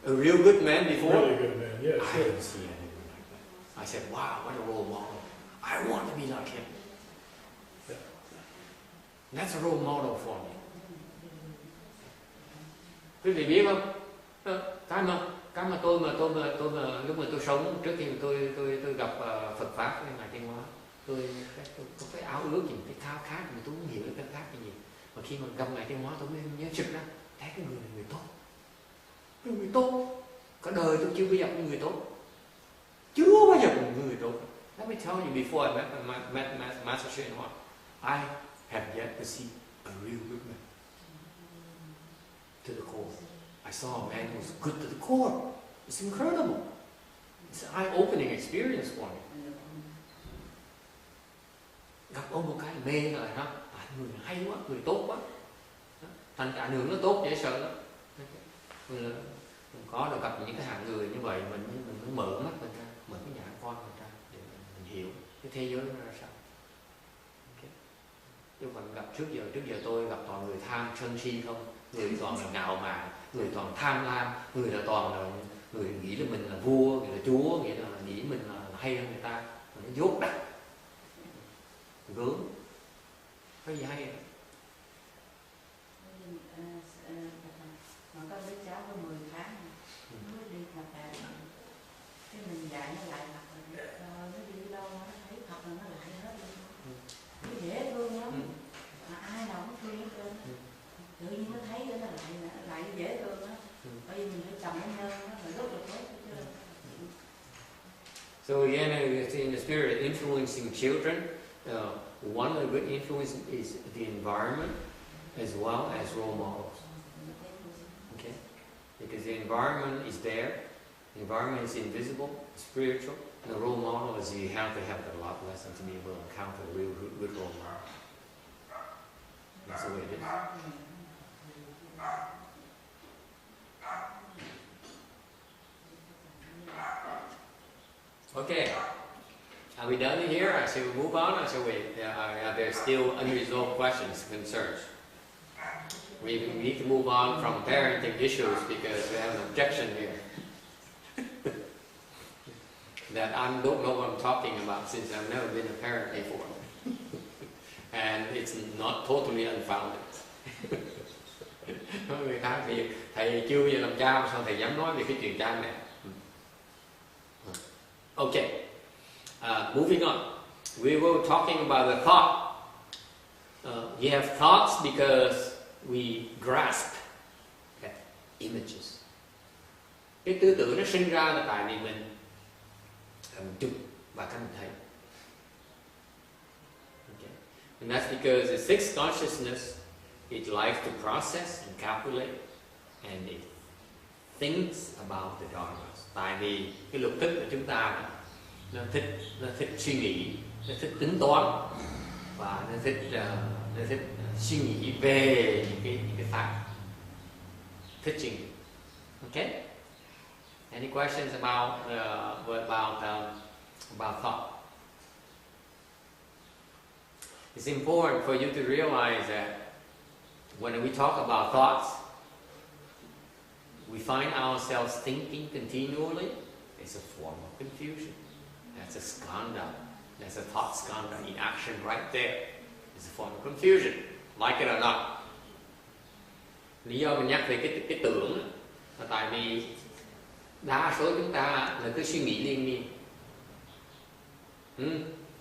A real good man before? Really good man, yes. I didn't see anything like that. I said, wow, what a role model. I want to be like him. Yeah. That's a role model for me. Quý vị biết không? Cái mà tôi lúc mà tôi sống trước khi tôi gặp Phật pháp với ngài Tiên Hóa, tôi có cái áo ước gì, cái khao khát mà tôi không hiểu cái khao khát cái gì. Mà khi mà gặp ngài Tiên Hóa tôi mới nhớ trực ra, thấy cái người này người tốt. Người tốt. Cả đời tôi chưa bao giờ gặp người tốt. Chưa bao giờ gặp người tốt. Let me tell you, before I met Master Shin Hoa, I have yet to see a real good man. To the core. I saw a man who was good to the core. It's incredible. It's an eye-opening experience for me. Gặp ông một cái mê rồi đó, người hay quá, người tốt quá. Thành ảnh hưởng nó tốt dễ sợ lắm. Mình có được gặp những cái hạng người như vậy, mình mới mở mắt mình ra, mở cái nhãn quan mình ra để mình hiểu cái thế giới nó ra sao. Okay. Chứ còn gặp trước giờ tôi gặp toàn người tham sân si không, người toàn là ngạo mạn, người toàn tham lam, người là toàn là người nghĩ là mình là vua, người là chúa, nghĩa là nghĩ mình là hay hơn người ta, nó dốt đặt, gớm, có gì hay? Mà có đứa cháu có 10 tháng mới đi học đại, cái mình dạy nó lại học rồi nó đi đâu nó thấy học rồi nó lại hết luôn, nó dễ thương lắm, mà ai nào cũng thương hết trơn, tự nhiên nó thấy nó lại dễ thương lắm, bởi vì mình phải trồng cái nhân nó là rất là tốt chứ. So again, in the spirit of influencing children, one of the good influence is the environment as well as role models. Okay? Because the environment is there, the environment is invisible, spiritual, and the role model is you have to have a lot lesson to be able to encounter a real good role model. That's the way it is. Okay. Are we done here? Or shall we move on, or shall we? Are there still unresolved questions, concerns? We need to move on from parenting issues because we have an objection here. That I don't know what I'm talking about since I've never been a parent before. And it's not totally unfounded. Người khác thì thầy chưa bao giờ làm cha, sao thầy dám nói về cái chuyện cha này? Okay. Moving on. We were talking about the thought. We have thoughts because we grasp images. Cái tư tưởng nó sinh ra là tại vì mình chụp và cảm thấy. Okay. And that's because the sixth consciousness, it likes to process and calculate, and it thinks about the dharmas. Tại vì cái lục thức của chúng ta nó thích suy nghĩ, nó thích tính toán, và nó thích suy nghĩ về những cái pháp, thích suy nghĩ. Okay? Any questions about thought? It's important for you to realize that when we talk about thoughts, we find ourselves thinking continually. It's a form of confusion. That's a skandha. That's a thought skandha in action right there. It's a form of confusion. Like it or not. Lý do mình nhắc về cái tưởng là tại vì đa số chúng ta là cứ suy nghĩ liên miên.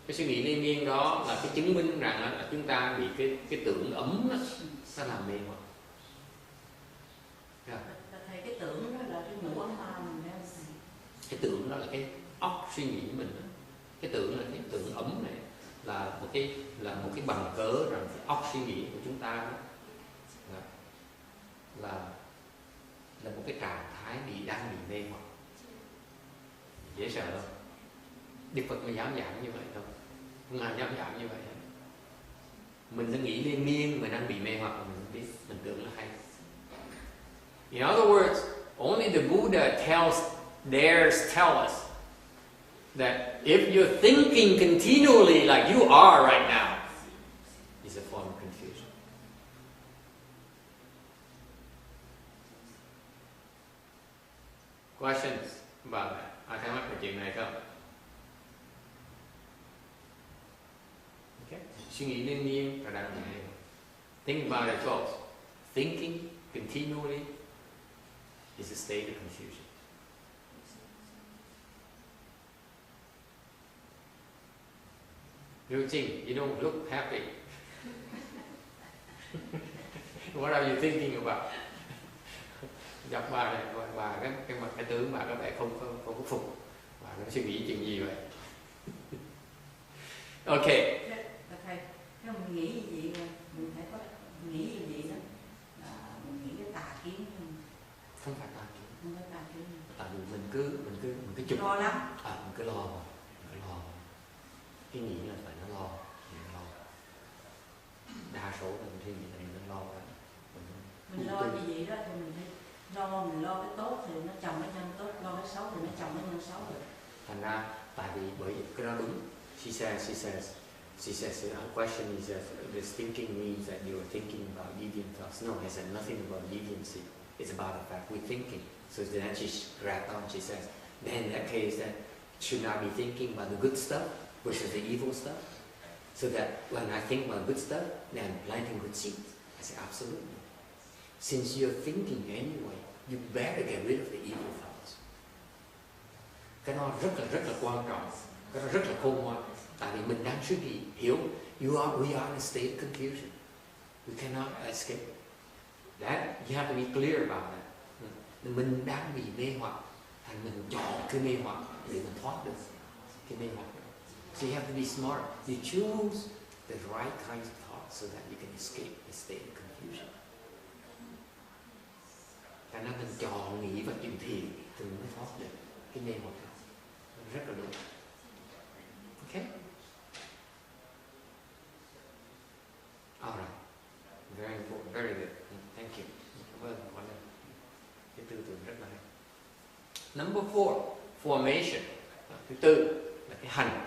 Cái suy nghĩ liên miên đó là cái chứng minh rằng là chúng ta bị cái tưởng ấm đó, nó làm mê hoặc. Thầy, cái tưởng đó là cái ngũ ấm ma mình đó. Cái tưởng đó là cái óc suy nghĩ của mình đó. Cái tưởng là cái tưởng ấm này là một cái bằng cớ rằng cái óc suy nghĩ của chúng ta đó là một cái trạng thái đang bị mê hoặc. Dễ sợ không? Đức Phật mới dám giảng như vậy không? Không ai dám giảng như vậy không? Mình đang nghĩ liên miên, mình đang bị mê hoặc mà mình không biết, mình tưởng là hay. In other words, only the Buddha dares tell us that if you're thinking continually like you are right now, it's a form of confusion. Questions about that? Ai thắc mắc về chuyện này không? Okay. Suy nghĩ liên miên là đang bị mê. Think about it, folks. Thinking continually is a state of confusion. Routine, you don't look happy. What are you thinking about? Đọc bà này, bà cái mặt cái tướng bà có vẻ không có phục. Bà nó suy nghĩ chuyện gì vậy? Ok. Thầy, nếu mình nghĩ như vậy, mình phải có nghĩ như vậy đó. Mình nghĩ cái tà kiến. Không phải tà kiến. Không phải tà kiến. Tại vì mình cứ chụp. Lo lắm. Mình cứ lo. Cái nghĩ là phải nó lo. Đa số là mình suy nghĩ là mình lo đó. Mình lo như vậy đó thì mình phải mình lo cái tốt thì nó trồng cái nhân tốt, lo cái xấu thì nó trồng cái nhân xấu được. Thành ra tại vì bởi vì cái đó đúng. She says our question is that this thinking means that you are thinking about deviant thoughts. No, it said nothing about deviancy. It's about the fact we're thinking. So then she wrapped on, she says, then in that case then should I be thinking about the good stuff versus the evil stuff? So that when I think about good stuff, then I'm planting good seeds. I say absolutely. Since you're thinking anyway, you better get rid of the evil thoughts. Cái đó rất là quan trọng. Cái đó rất là khôn ngoan. Tại vì mình đang suy nghĩ, hiểu, we are in a state of confusion. We cannot escape that. You have to be clear about that. Mình đang bị mê hoặc, thành mình chọn cái mê hoặc để mình thoát được cái mê hoặc. So you have to be smart. You choose the right kinds of thoughts so that you can escape the state of confusion. Thành ra mình chọn nghĩ và chuyện thiền thì mình mới thoát được cái mê hoặc. Rất là đúng. Okay? All right. Very important. Very good. Thank you. Well, cái tư tưởng rất là hay. Number 4, formation. Thứ tư là cái hành.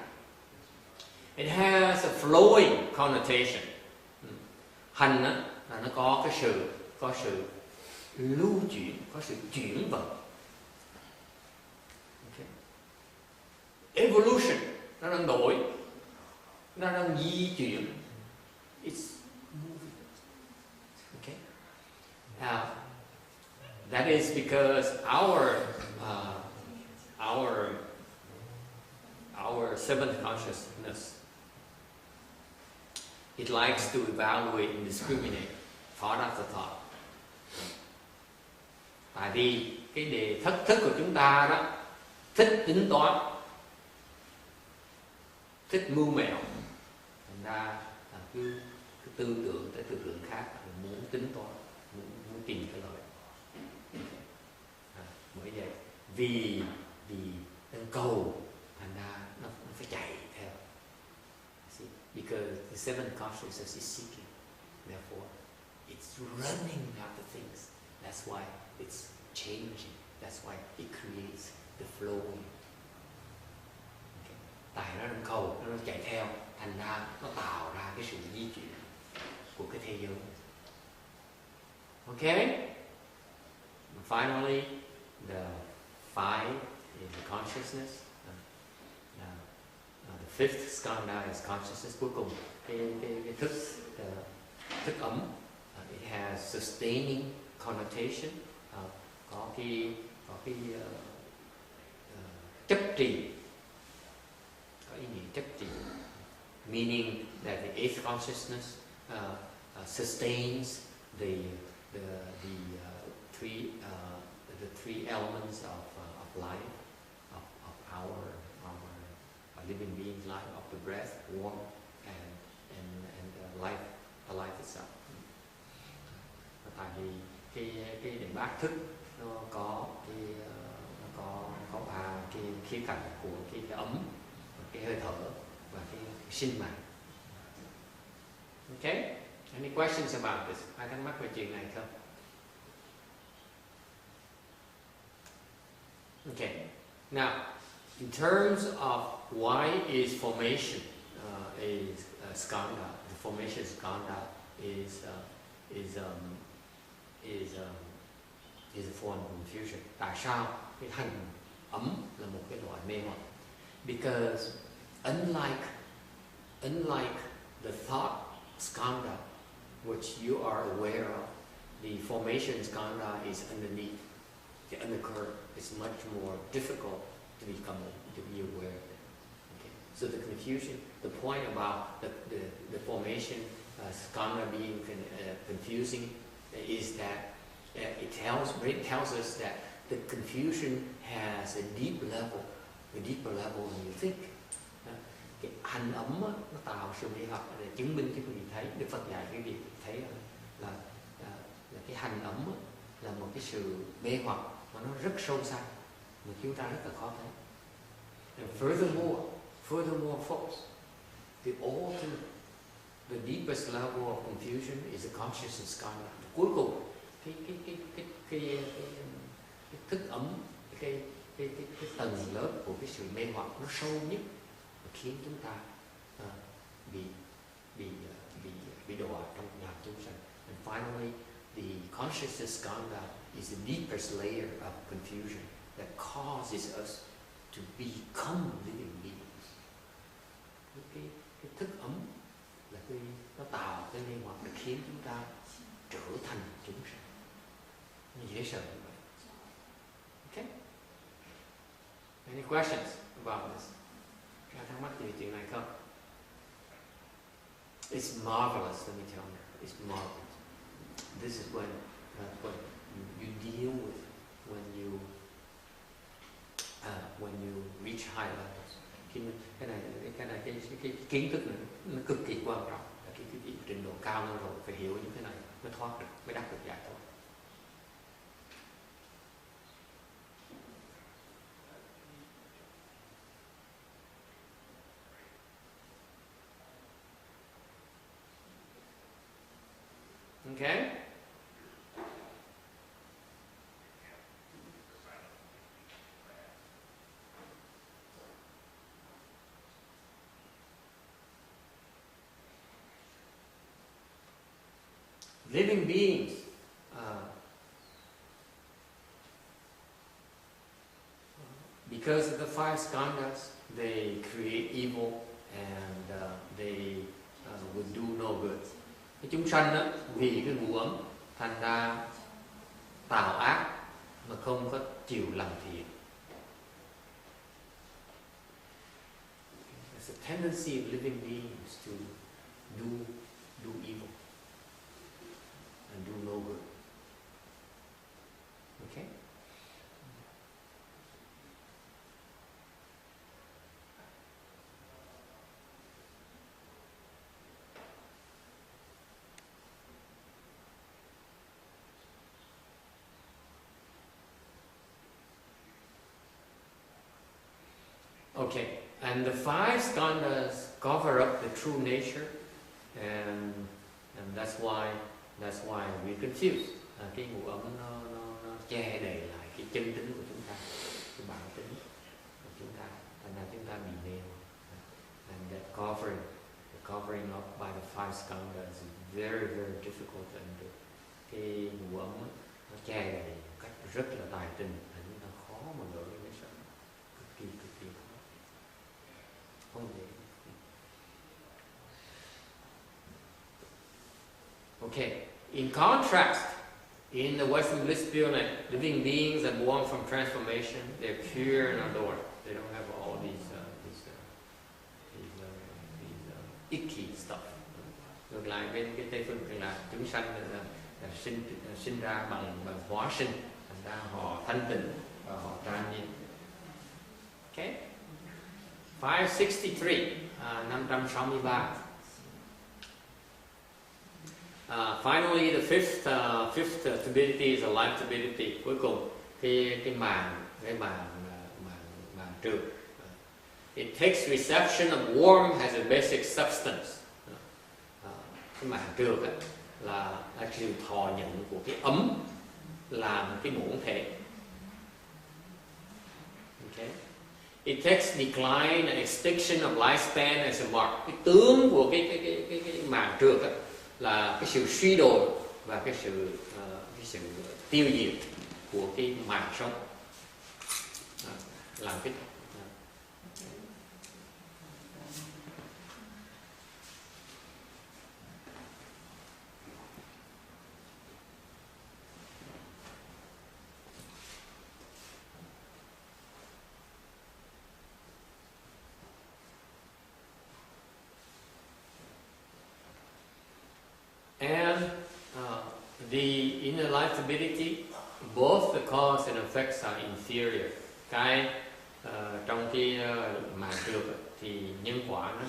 It has a flowing connotation. Hành á, là nó có sự lưu chuyển, có sự chuyển vận. Okay. Evolution, nó đang đổi, nó đang di chuyển. It's moving. Okay. That is because our seventh consciousness, it likes to evaluate and discriminate thought after thought. Tại vì cái đề thức của chúng ta đó thích tính toán, thích mưu mẹo, thành ra là cứ tư tưởng tới tư tưởng khác, muốn tính toán, muốn tìm cái lợi. Bởi vậy vì đang cầu, thành ra nó phải chạy theo. See? Because the seventh consciousness is seeking, therefore it's running after things. That's why it's changing. That's why it creates the flowing. Okay. Tại nó đang cầu, nó chạy theo, thành ra nó tạo ra cái sự di chuyển của cái thế giới. Okay? And finally, the five in the consciousness. The fifth skandha is consciousness. Cuối cùng cái thức ấm. It has sustaining connotation. Có cái chấp trì, có ý nghĩa chấp trì, meaning that the eighth consciousness sustains the three elements of life, of our living being's life, of the breath, warmth, and the life itself. Tại vì cái niệm bát thức nó có ba cái khía cạnh của cái ấm, cái hơi thở và cái sinh mạng. Okay? Any questions about this? Ai thắc mắc về chuyện này không? Okay. Now, in terms of why is formation skandha? The formation skandha is a form of confusion. Tại sao cái hành ấm là một cái loại mê hoặc? Because unlike the thought skandha, which you are aware of, the formation skandha is underneath. The undercurrent is much more difficult to be aware of it. Okay. So the confusion, the point about the formation skandha being confusing is that it tells us that the confusion has a deeper level than you think. Cái hành ấm nó tạo sự mê hoặc để chứng minh cái quý vị thấy, Đức Phật dạy cái việc thấy là cái hành ấm là một cái sự mê hoặc mà nó rất sâu xa mà chúng ta rất là khó thấy. And furthermore, folks, the deepest level of confusion is the consciousness skandha. Cuối cùng cái thức ấm, cái tầng lớp của cái sự mê hoặc nó sâu nhất và khiến chúng ta bị đọa trong nhà chúng sanh. And finally, the consciousness skandha is the deepest layer of confusion that causes us to become living beings. Cái thức ấm là nó tạo cái mê hoặc để khiến chúng ta trở thành chúng sanh. Nó dễ sợ như vậy. Okay? Any questions about this? Có thắc mắc gì về chuyện này không? It's marvelous, let me tell you. It's marvelous. This is when you deal with when you reach high levels. Cái kiến thức này nó cực kỳ quan trọng. Là cái vị trình độ cao hơn rồi phải hiểu những cái này mới thoát được, mới đắc được giải thoát. Okay? living beings because of the five skandhas, they create evil and they would do no good. Cái chúng sanh đó, vì cái ngũ ấm thành ra tạo ác mà không có chịu làm thiện. There's a tendency of living beings to do evil and do no good. Okay? Okay, and the five skandhas cover up the true nature, and that's why we confuse. Cái ngũ ấm nó che đậy lại cái chân tính của chúng ta, cái bản tính của chúng ta, thành ra chúng ta bị mê. And that covering up by the five skandhas is very very difficult to undo. Cái ngũ ấm nó che đậy một cách rất là tài tình, thành chúng ta khó mà gỡ cái sợ, cực kỳ khó. Okay, in contrast, in the Western bliss building, living beings are born from transformation. They're pure and adored. They don't have all these icky stuff. Ngược lại bên cái Tây phương là chúng sanh là sinh ra bằng hóa sinh, thành ra họ thanh tịnh và họ trang nghiêm. Okay. 563, 563. Finally, the fifth turbidity is a life turbidity. Cuối cùng, cái màng trượt. It takes reception of warm as a basic substance. Cái màng trượt là sự thọ nhận của cái ấm làm cái bổn thể. Okay. It takes decline and extinction of lifespan as a mark. Cái tướng của cái màng trượt là cái sự suy đồi và cái sự tiêu diệt của cái màng sống. Làm cái and the inner life turbidity, both the cause and effects are inferior. Cái trong cái màng trượt thì nhân quả nó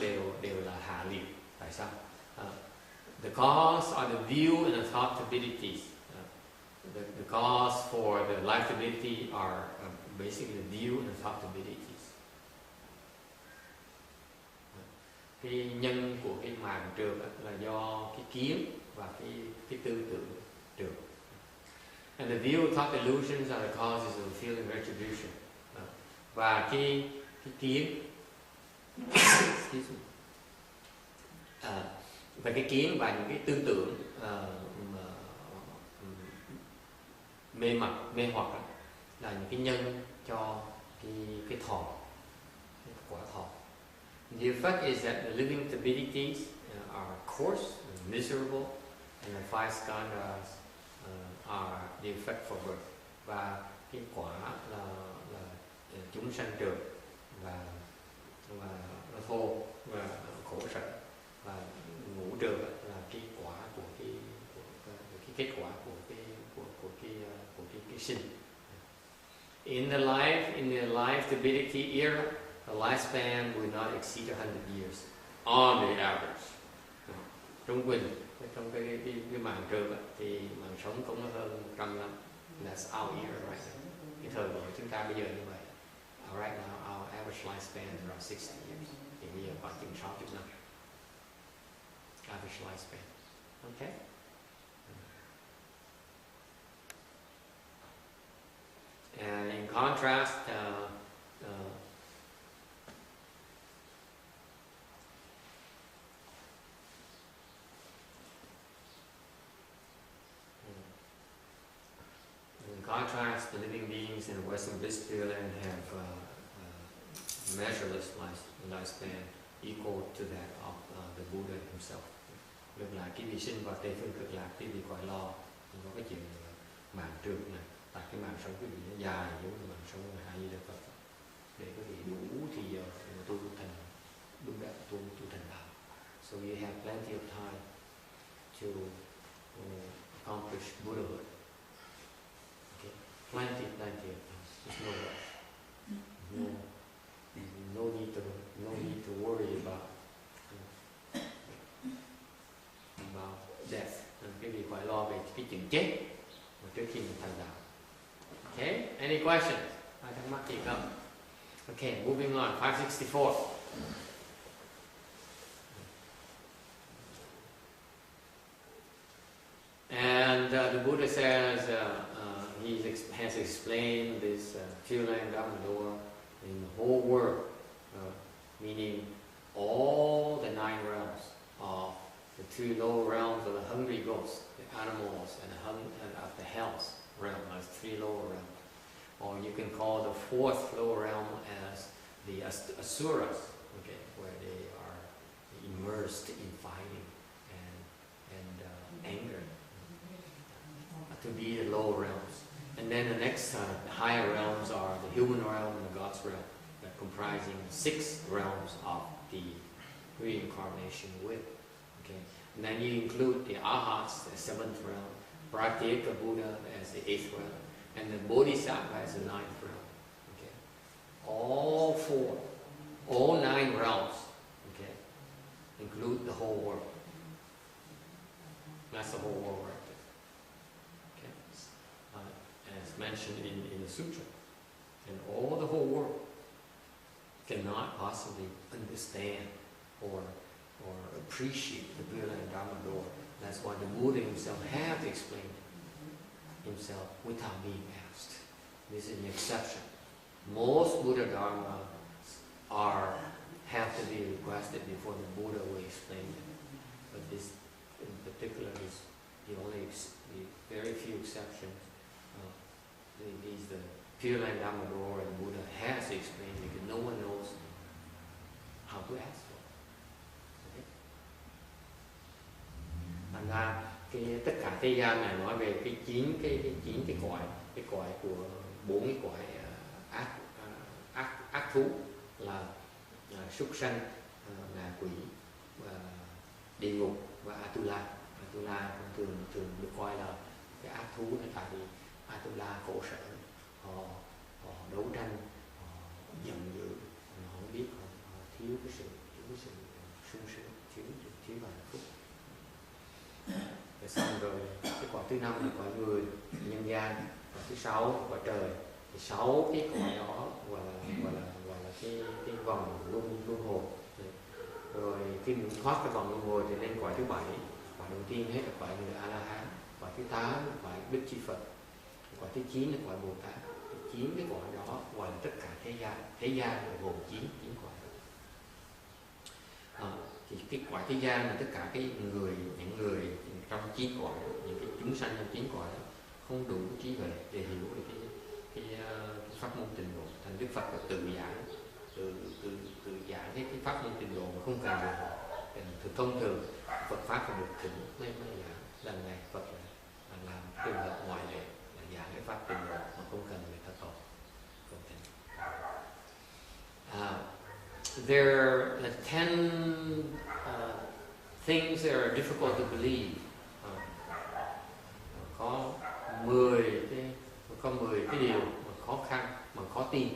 đều là hạ liệt. Tại sao? The cause are the view and the thought turbidities. The cause for the life turbidity are basically the view and the thought turbidities. Cái nhân của cái màng trượt là do cái kiến và cái tư tưởng trượt. And the view, thought, illusions are the causes of feeling retribution. Và cái kiến và cái kiến và những cái tư tưởng mê hoặc là những cái nhân cho cái thọ, cái quả thọ. The effect is that the living turbidities are coarse and miserable, and the five skandhas are the effect for birth. Và cái quả là chúng sanh trượt và nó thô và khổ sở, và ngũ trượt là cái quả của cái kết quả của cái sinh. In the life turbidity era, the lifespan will not exceed 100 years on the average. Trung bình trong cái màng trượt thì màng sống cũng nó hơn 100 năm. That's our era right now. Cái thời của chúng ta bây giờ như vậy. Right now our average lifespan is around 60 years. Thì bây giờ khoảng chừng 60 năm. Average lifespan. Okay? And in contrast, beings in Western Bliss Pure Land have measureless lifespan equal to that of the Buddha himself. Lúc là cái vị sinh vào Tây Phương Cực Lạc, cái vị cõi lo, có cái chuyện mạng trường này, tại cái mạng sống cái vị nó dài giống như mạng sống của Hai Di Đà Phật, để có thể đủ thì giờ tu thành đúng đạo, tu thành đạo. So you have plenty of time to accomplish Buddhahood. Okay, plenty of time. There's no rush. No need to worry about death. Cái gì phải lo về cái chuyện chết mà trước khi mình thành đạo. Okay, any questions? Ai thắc mắc gì không? Okay, moving on. 564. And the Buddha says has explained this Pure Land Dharma door in the whole world, meaning all the 9 realms of the 2 lower realms of the hungry ghosts, the animals, and of the hells realm as 3 lower realms. Or you can call the 4th lower realm as the asuras, okay, where they are immersed in fighting and anger, to be the lower realms. And then the next higher realms are the human realm and the God's realm, that comprising 6 realms of the reincarnation with. Okay, and then you include the Arhats, the 7th realm, Pratyeka Buddha as the 8th realm, and the Bodhisattva as the 9th realm. Okay, all 9 realms. Okay, include the whole world. That's the whole world right there. Okay, as mentioned in the sutra, and all the whole world cannot possibly understand or appreciate the Pure Land Dharma door. That's why the Buddha himself had to explain it himself without being asked. This is an exception. Most Buddha Dharma have to be requested before the Buddha will explain it. But this in particular is the very few exceptions. The Pure Land Dharma door and the Buddha has to explain because no one knows how to ask for it. Okay? Thành ra tất cả thế gian này nói về cái 9 cái cõi của 4 cái cõi ác thú là súc sanh, ngạ quỷ, địa ngục và Atula. Atula thường được coi là cái ác thú này, tại vì Atula khổ sở, họ đấu tranh, họ giận dữ, họ không biết, họ thiếu cái sự sung sướng, thiếu hạnh phúc. Rồi xong rồi cái cõi thứ 5 là cõi người, nhân gian, cõi thứ 6 là cõi trời. Thì 6 cái cõi đó gọi là cái vòng luân hồi. Rồi khi mình thoát cái vòng luân hồi thì lên cõi thứ 7. Cõi đầu tiên hết là cõi người A La Hán, cõi thứ 8 là cõi Đức Chi Phật, cõi thứ 9 là cõi Bồ Tát. 9 cái cõi đó gọi là tất cả thế gian là gồm 9 cõi. Thì cái cõi thế gian là tất cả những người trong 9 cõi, những cái chúng sanh trong 9 cõi đó không đủ trí huệ để hiểu được cái pháp môn tịnh độ. Thành Đức Phật là tự giảng cái pháp môn tịnh độ mà không cần được họ. Thông thường Phật pháp phải được thỉnh mới giảng. Lần này Phật là làm trường hợp ngoại lệ, là giảng cái pháp tịnh độ mà không cần người ta cầu thỉnh. There are 10 things that are difficult to believe. Có 10 cái điều mà khó khăn, mà khó tin.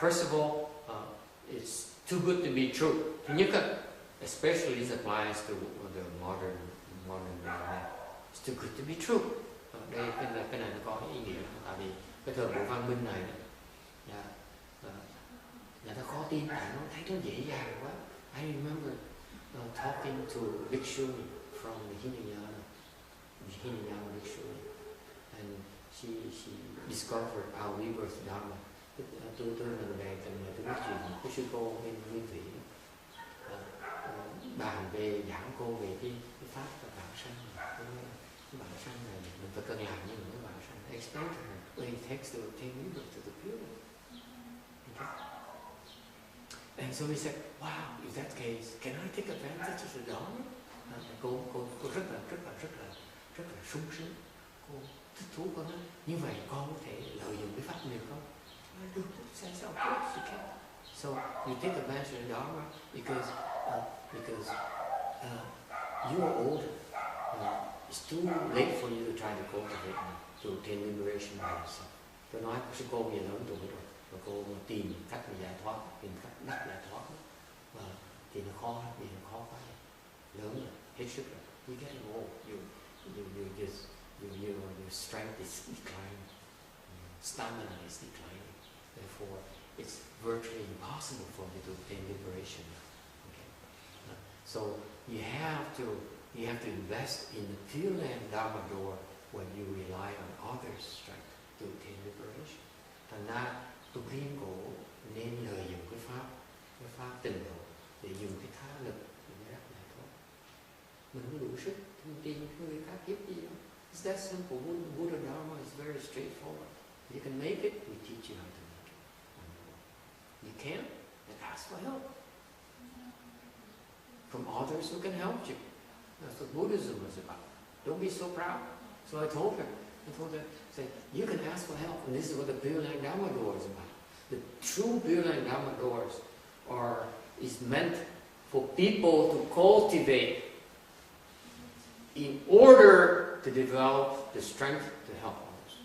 First of all, it's too good to be true. Thứ nhất, especially this applies to the modern man. It's too good to be true. Đây cái này nó có ý nghĩa, tại vì cái thời buổi văn minh này người ta khó tin, tại nó thấy nó dễ dàng quá. I remember talking to Bhikshuni from the Hinayana Bhikshuni, and she discovered our rebirth dharma. Tôi lần này tôi nói chuyện với sư cô Nguyên Thủy, bàn về giảng cô về cái pháp và đạo sanh. cái bản sanh này mình phải cần làm như cái bản sanh explain to her when it takes to obtain rebirth to the pure. Okay? And so he said, wow, in that case, can I take advantage of the Dharma? Cô rất là sung sướng, cô thích thú, con nói như vậy con có thể lợi dụng cái pháp này không? Được, sao of course you can. So you take advantage of the Dharma because you are older. It's too late for you to try to cultivate to obtain liberation by yourself. Tôi nói sư cô bây giờ lớn tuổi rồi, và cô tìm cách để giải thoát, tìm cách đắc giải thoát, và thì nó khó, vì nó khó quá, lớn rồi, hết sức rồi. You get old, your strength is declining, stamina is declining. Therefore, it's virtually impossible for you to obtain liberation. Okay? So you have to invest in the Pure Land Dharma door when you rely on others' strength to obtain liberation. Thành ra tu riêng cổ nên lợi dụng cái pháp tịnh độ để dùng cái tha lực để đắc giải thoát. Mình không đủ sức thì tìm người khác giúp gì đâu. It's that simple. Buddha Dharma is very straightforward. You can make it, we teach you how to make it. You can't, then ask for help from others who can help you. That's what Buddhism is about. Don't be so proud. So I told her, say, you can ask for help, and this is what the Pure Land Dharma door is about. The true Pure Land Dharma doors is meant for people to cultivate in order to develop the strength to help others.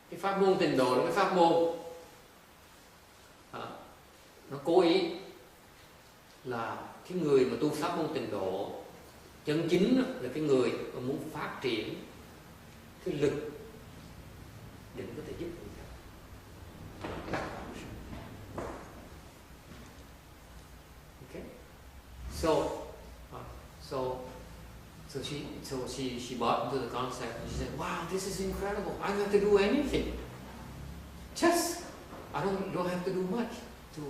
Cái pháp môn tịnh độ là cái pháp môn nó cố ý là cái người mà tu pháp môn tịnh độ chân chính là cái người mà muốn phát triển cái lực để có thể giúp người khác. Okay, so she bought into the concept and she said, "Wow, this is incredible! I don't have to do anything. Just I don't have to do much to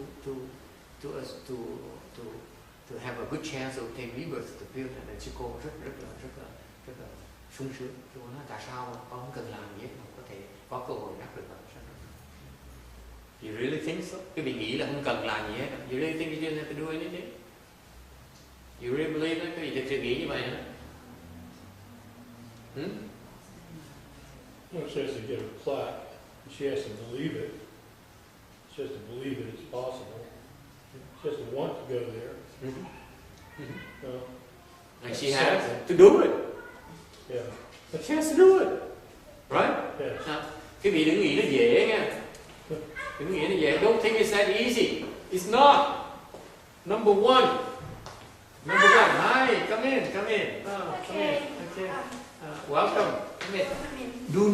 have a good chance of obtaining rebirth to feel that." Chị cô rất là sung sướng. Cô nói tại sao con không cần làm gì mà có thể có cơ hội đắc được bản sanh? You really think so? Cái vị nghĩ là không cần làm gì hết. You really think you didn't have to do anything? You really believe that? Cái vị thực sự nghĩ như vậy hả? Well, she has to get a plaque. She has to believe it. She has to believe that it's possible. She has to want to go there. And she has to do it. Yeah. She has to do it. Right? Yes. Cái vị đừng nghĩ nó dễ nha. Đừng nghĩ nó dễ. Don't think it's that easy. It's not. Number one. Hi, come in. Come in. Okay. Welcome. Come in. Do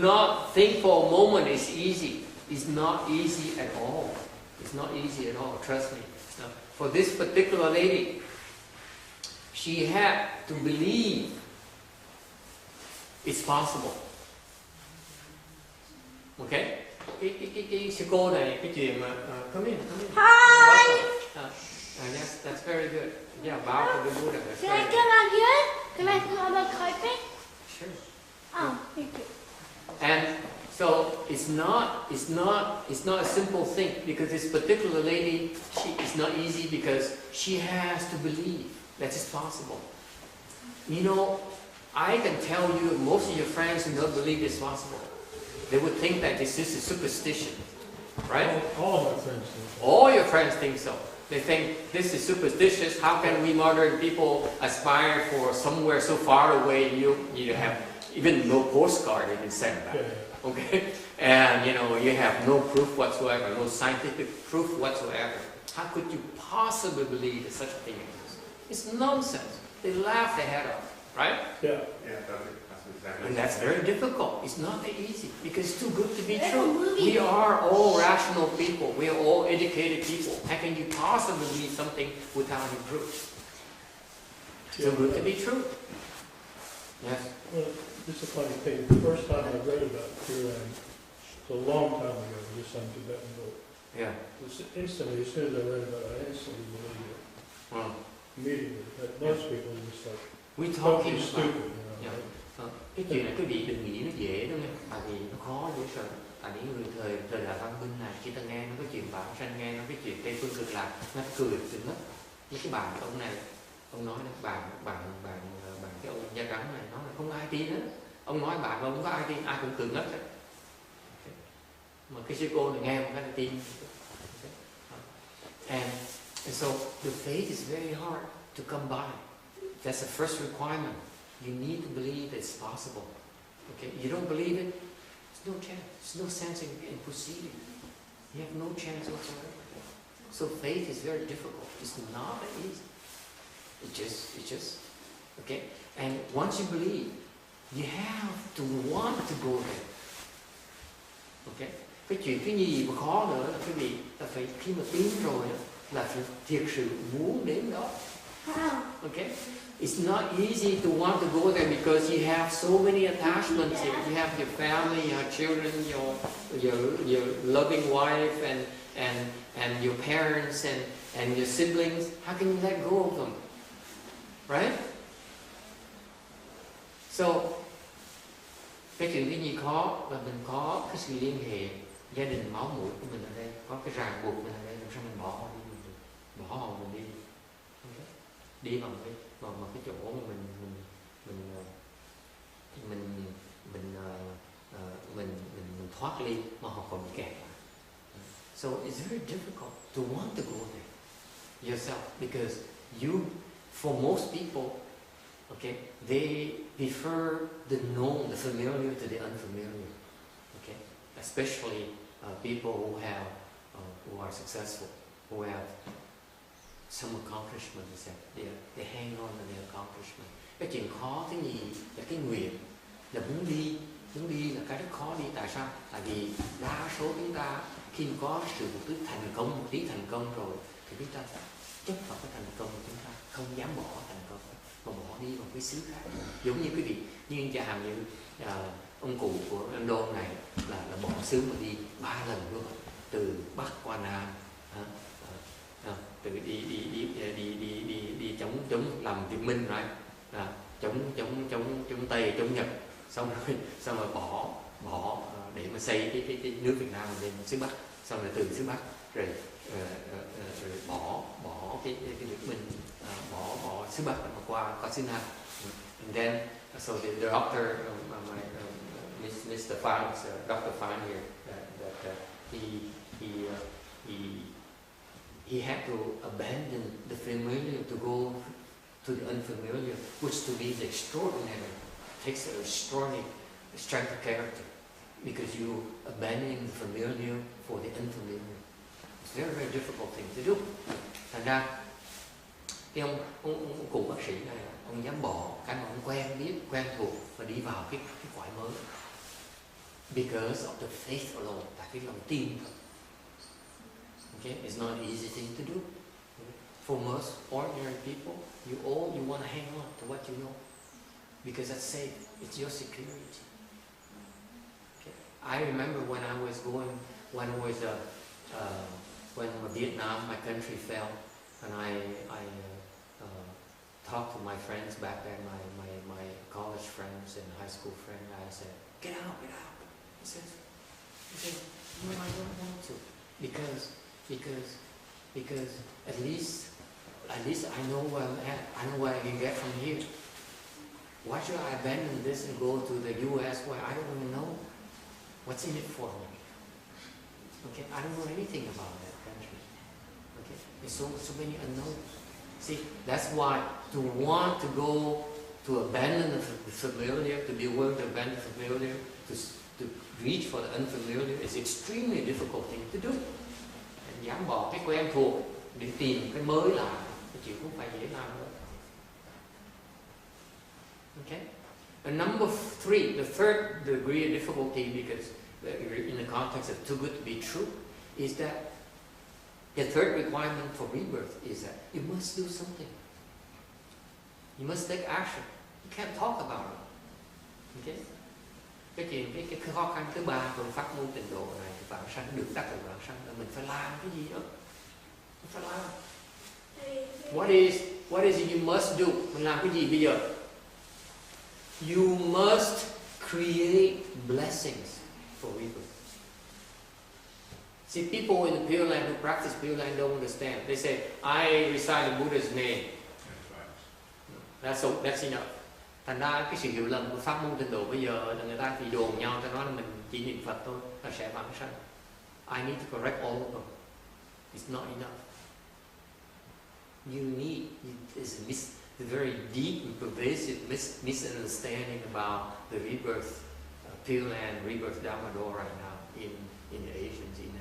not think for a moment it's easy. It's not easy at all. It's not easy at all. Trust me. For this particular lady, she had to believe it's possible. Okay? Cái sư cô này, cái chuyện mà come in. Hi. That's very good. Yeah, bow to the Buddha. Can I get? Can I come on carpet? Sure. Oh, thank you. And so it's not a simple thing, because this particular lady, it's not easy because she has to believe that it's possible. You know, I can tell you most of your friends who don't believe it's possible. They would think that this is a superstition, right? All my friends do. All your friends think so. They think this is superstitious. How can we modern people aspire for somewhere so far away? You have even no postcard even sent back. Yeah. Okay? And you have no proof whatsoever, no scientific proof whatsoever. How could you possibly believe that such a thing exists? It's nonsense. They laugh their head off, right? Yeah. Yeah, that's exactly. And that's very difficult. It's not that easy because it's too good to be true. We are all rational people. We are all educated people. How can you possibly believe something without any proof? It's too good to be true. Yes. Well, it's a funny thing. The first time I read about Pure Land, it was a long time ago, just some Tibetan book. Yeah. Instantly, as soon as I read about it, I instantly believed it. Well, immediately. But most people just like We totally talking stupid, about you know. yeah. Cái chuyện này quý vị đừng nghĩ nó dễ đâu nha, tại vì nó khó dễ sợ. Tại những người thời đại văn minh này, khi ta nghe nó cái chuyện Vãng Sanh, nghe nó cái chuyện Tây Phương Cực Lạc, nó cười từ mất. Như cái bạn ông này, ông nói là bạn cái ông da trắng này nói là không ai tin hết. Ông nói bạn ông không có ai tin, ai cũng cười ngất hết. Mà cái sư cô này nghe một cái là tin. And so the faith is very hard to come by. That's the first requirement. You need to believe it's possible. Okay, you don't believe it, there's no chance. There's no sense in proceeding. You have no chance whatsoever. So faith is very difficult. It's not easy. It's just okay. And once you believe, you have to want to go there. Okay. Cái chuyện cái gì mà khó nữa là cái gì là phải khi mà tin rồi là phải thiệt sự muốn đến đó. Okay. It's not easy to want to go there because you have so many attachments. You have your family, your children, your loving wife, and your parents and your siblings. How can you let go of them? Right? So, cái chuyện cái gì khó là mình có cái sự liên hệ gia đình máu mủ của mình ở đây, có cái ràng buộc mình ở đây, làm sao mình bỏ họ đi, bỏ họ mình đi, okay. Đi bằng cái chỗ mà mình thoát ly mà họ còn bị kẹt. So it's very difficult to want to go there yourself because for most people, okay, they prefer the known, the familiar to the unfamiliar. Okay, especially people who are successful, who have some accomplishments. They hang on to their accomplishment. Cái chuyện khó cái gì là cái nguyện, là muốn đi là cái rất khó đi. Tại sao? Tại vì đa số chúng ta khi mà có sự một tí thành công rồi thì chúng ta chấp vào cái thành công của chúng ta, không dám bỏ thành công mà bỏ đi vào cái xứ khác. Giống như quý vị, như chẳng hạn như ông cụ của Ấn Độ này là bỏ xứ mà đi 3 lần luôn, từ Bắc qua Nam, từ đi chống làm Việt Minh, right? chống Tây, chống Nhật, xong rồi bỏ để mà xây cái nước Việt Nam lên xứ Bắc, xong rồi từ xứ Bắc rồi bỏ cái Việt Minh, bỏ xứ Bắc mà qua xứ Nam. And then so the doctor, Mr. Phan, Dr. Phan here, that he had to abandon the familiar to go to the unfamiliar, which to me is extraordinary. It takes an extraordinary strength of character because you abandoning the familiar for the unfamiliar. It's a very, very difficult thing to do. Thành ra cái ông cụ bác sĩ này, ông dám bỏ cái mà ông quen biết, quen thuộc và đi vào cái cõi mới because of the faith alone, tại cái lòng tin thôi. Okay, it's not an easy thing to do. For most ordinary people, you want to hang on to what you know because that's safe. It's your security. Okay. I remember when Vietnam, my country fell, and I talked to my friends back then, my college friends and high school friends. I said, "Get out, get out." He said, "No, I don't want to, because at least I know where I'm at. I know what I can get from here. Why should I abandon this and go to the U.S. where I don't even know what's in it for me? Okay, I don't know anything about that country. Okay, there's so many unknowns. See, that's why to want to go to abandon the familiar, to be willing to abandon the familiar, to reach for the unfamiliar is extremely difficult thing to do. Dám bỏ cái quen thuộc để tìm cái mới là cái chuyện không phải dễ làm đâu. Okay. And number 3, the third degree of difficulty, because in the context of too good to be true, is that the third requirement for rebirth is that you must do something. You must take action. You can't talk about it. Okay. Cái khó khăn thứ 3 của pháp môn tịnh độ này, vãng sanh được đắc được vãng sanh là mình phải làm cái gì đó. Mình phải làm. What is it you must do? Mình làm cái gì bây giờ? You must create blessings for rebirth. See, people in the Pure Land who practice Pure Land don't understand. They say, I recite the Buddha's name. That's enough. Thành ra cái sự hiểu lầm của pháp môn tịnh độ bây giờ là người ta chỉ đồn nhau cho nói là mình chỉ niệm Phật thôi là sẽ vãng sanh. I need to correct all of them. It's not enough. You need is a very deep and pervasive misunderstanding about the rebirth, Pure Land, rebirth Dharma door right now in the Asians, in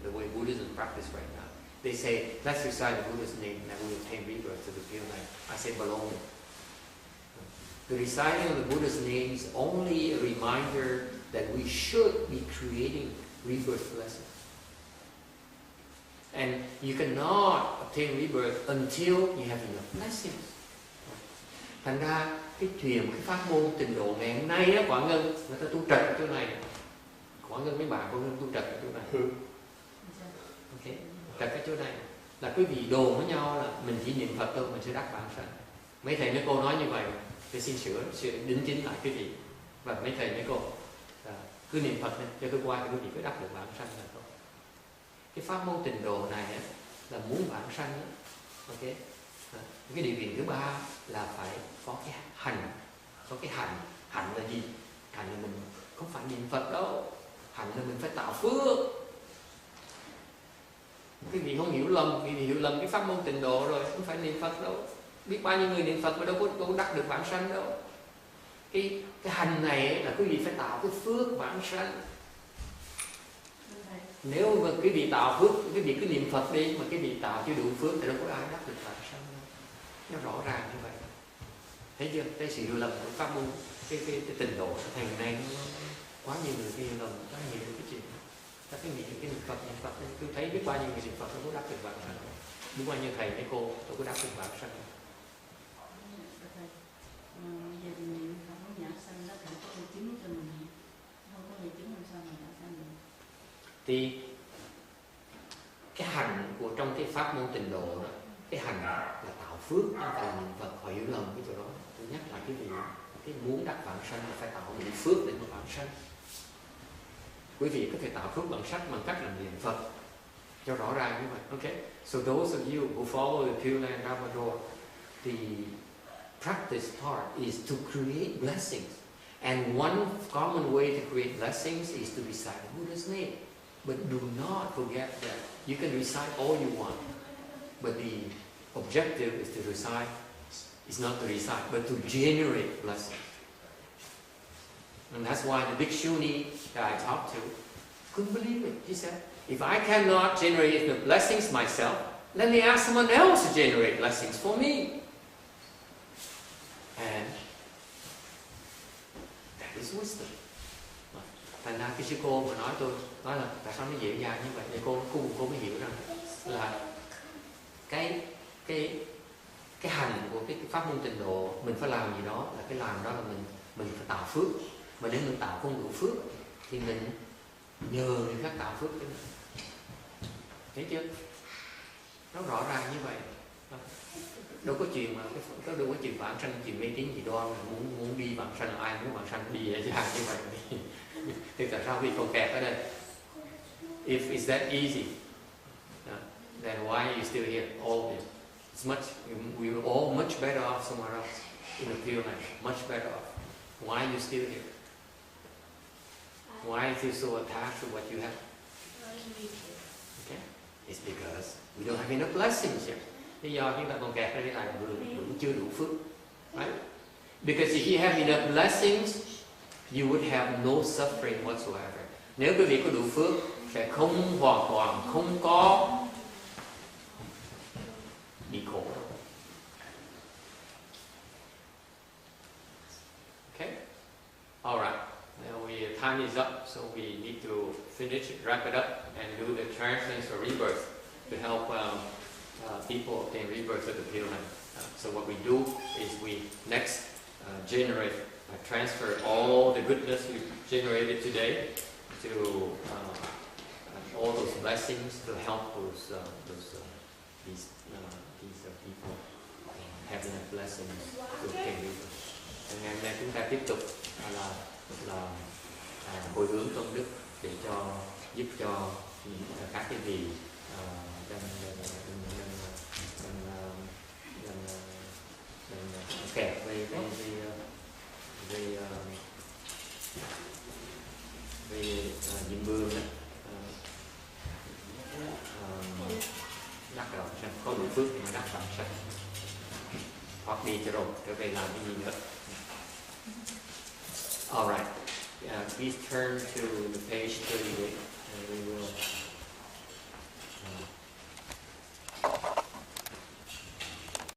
the way Buddhism practice right now. They say, let's recite the Buddha's name and we obtain rebirth to the Pure Land. I say, baloney. The reciting of the Buddha's name is only a reminder that we should be creating rebirth blessings. And you cannot obtain rebirth until you have enough blessings. Thành ra cái pháp môn tịnh độ ngày hôm nay á, Quảng Ngân, người ta tu trật ở chỗ này. Quảng Ngân mấy bạn Quảng Ngân tu trật ở chỗ này. Ok, trật ở chỗ này là quý vị đồn với nhau là mình chỉ niệm Phật thôi mình sẽ đắc vãng sanh. Mấy thầy mấy cô nói như vậy, tôi xin sửa đính chính lại quý vị. Và mấy thầy mấy cô cứ niệm Phật đi, cho tôi qua thì quý vị phải đắc được vãng sanh là thôi. Cái pháp môn tịnh độ này á, là muốn vãng sanh á, ok. Cái điều kiện thứ ba là phải có cái hành, có cái hạnh. Hạnh là gì? Hạnh là mình không phải niệm Phật đâu, hạnh là mình phải tạo phước. Quý vị không hiểu lầm, quý vị hiểu lầm cái pháp môn tịnh độ rồi, không phải niệm Phật đâu. Biết bao nhiêu người niệm Phật mà đâu có đắc được vãng sanh đâu. Cái hành này ấy, là quý vị phải tạo cái phước vãng sanh. Nếu mà quý vị tạo phước, quý vị cứ niệm Phật đi, mà quý vị tạo chưa đủ phước thì đâu có ai đắc được vãng sanh đâu. Nó rõ ràng như vậy. Thấy chưa? Cái sự hiểu lầm của pháp môn, cái tịnh độ thành này nó quá nhiều người hiểu lầm, quá nhiều cái chuyện. Ta cứ nghĩ cái niệm Phật, tôi thấy biết bao nhiêu người niệm Phật nó có đắc được vãng sanh. Biết bao nhiêu thầy mấy cô đâu có đắc được vãng sanh. Giờ mình niệm Phật nó nhả sanh nó phải có người chứng cho mình, không có người chứng làm sao mà nhả sanh được. Thì cái hành của trong cái pháp môn tịnh độ đó, cái hành là tạo phước, không phải là niệm Phật. Họ hiểu lầm cái chỗ đó. Tôi nhắc lại cái gì, cái muốn đắc vãng sanh là phải tạo đủ phước để mà vãng sanh. Quý vị có thể tạo phước bằng cách là niệm Phật cho rõ ràng như vậy. Okay. So those of you who follow the Pure Land Dharma door, the practice part is to create blessings. And one common way to create blessings is to recite the Buddha's name. But do not forget that you can recite all you want. But the objective is to recite, is not to recite, but to generate blessings. And that's why the Bhikshuni that I talked to couldn't believe it. He said, if I cannot generate the blessings myself, let me ask someone else to generate blessings for me. And that is wisdom. Thành ra cái sư cô mà nói là tại sao nó dễ dàng như vậy, thì cô mới hiểu rằng là cái hành của cái pháp môn tịnh độ mình phải làm gì đó, là cái làm đó là mình phải tạo phước. Mà nếu mình tạo không đủ phước thì mình nhờ người khác tạo phước cho mình. Thấy chưa? Nó rõ ràng như vậy. Đâu có chuyện mà đâu có chuyện vãng sanh, chuyện mê tín gì đoan là muốn đi vãng sanh, là ai muốn vãng sanh đi dễ dàng như vậy. Thì tại sao vì còn kẹt ở đây? If it's that easy, then why are you still here? All of you. We were all much better off somewhere else in the Pure Land. Much better off. Why are you still here? Why are you so attached to what you have? Okay? It's because we don't have enough blessings here. Lý do chúng ta còn kẹt ở đây là chưa đủ phước. Right? Because if you have enough blessings, you would have no suffering whatsoever. Nếu quý vị có đủ phước, sẽ không hoàn toàn không có bị khổ. Okay? All right. Now time is up, so we need to finish, wrap it up, and do the translations for rebirth to help people obtain rebirth of the Pure Land. So what we do is we next generate, transfer all the goodness we've generated today to all those blessings to help those these people having a blessing to came with us. Ngày hôm nay chúng ta tiếp tục là hồi hướng công đức để giúp cho các cái vị kẹt về Diêm Vương đó, đắc đạo sanh, có đủ phước mà đắc đạo sanh, hoặc đi rồi trở về làm cái gì nữa. All right, please turn to the page 38 and we will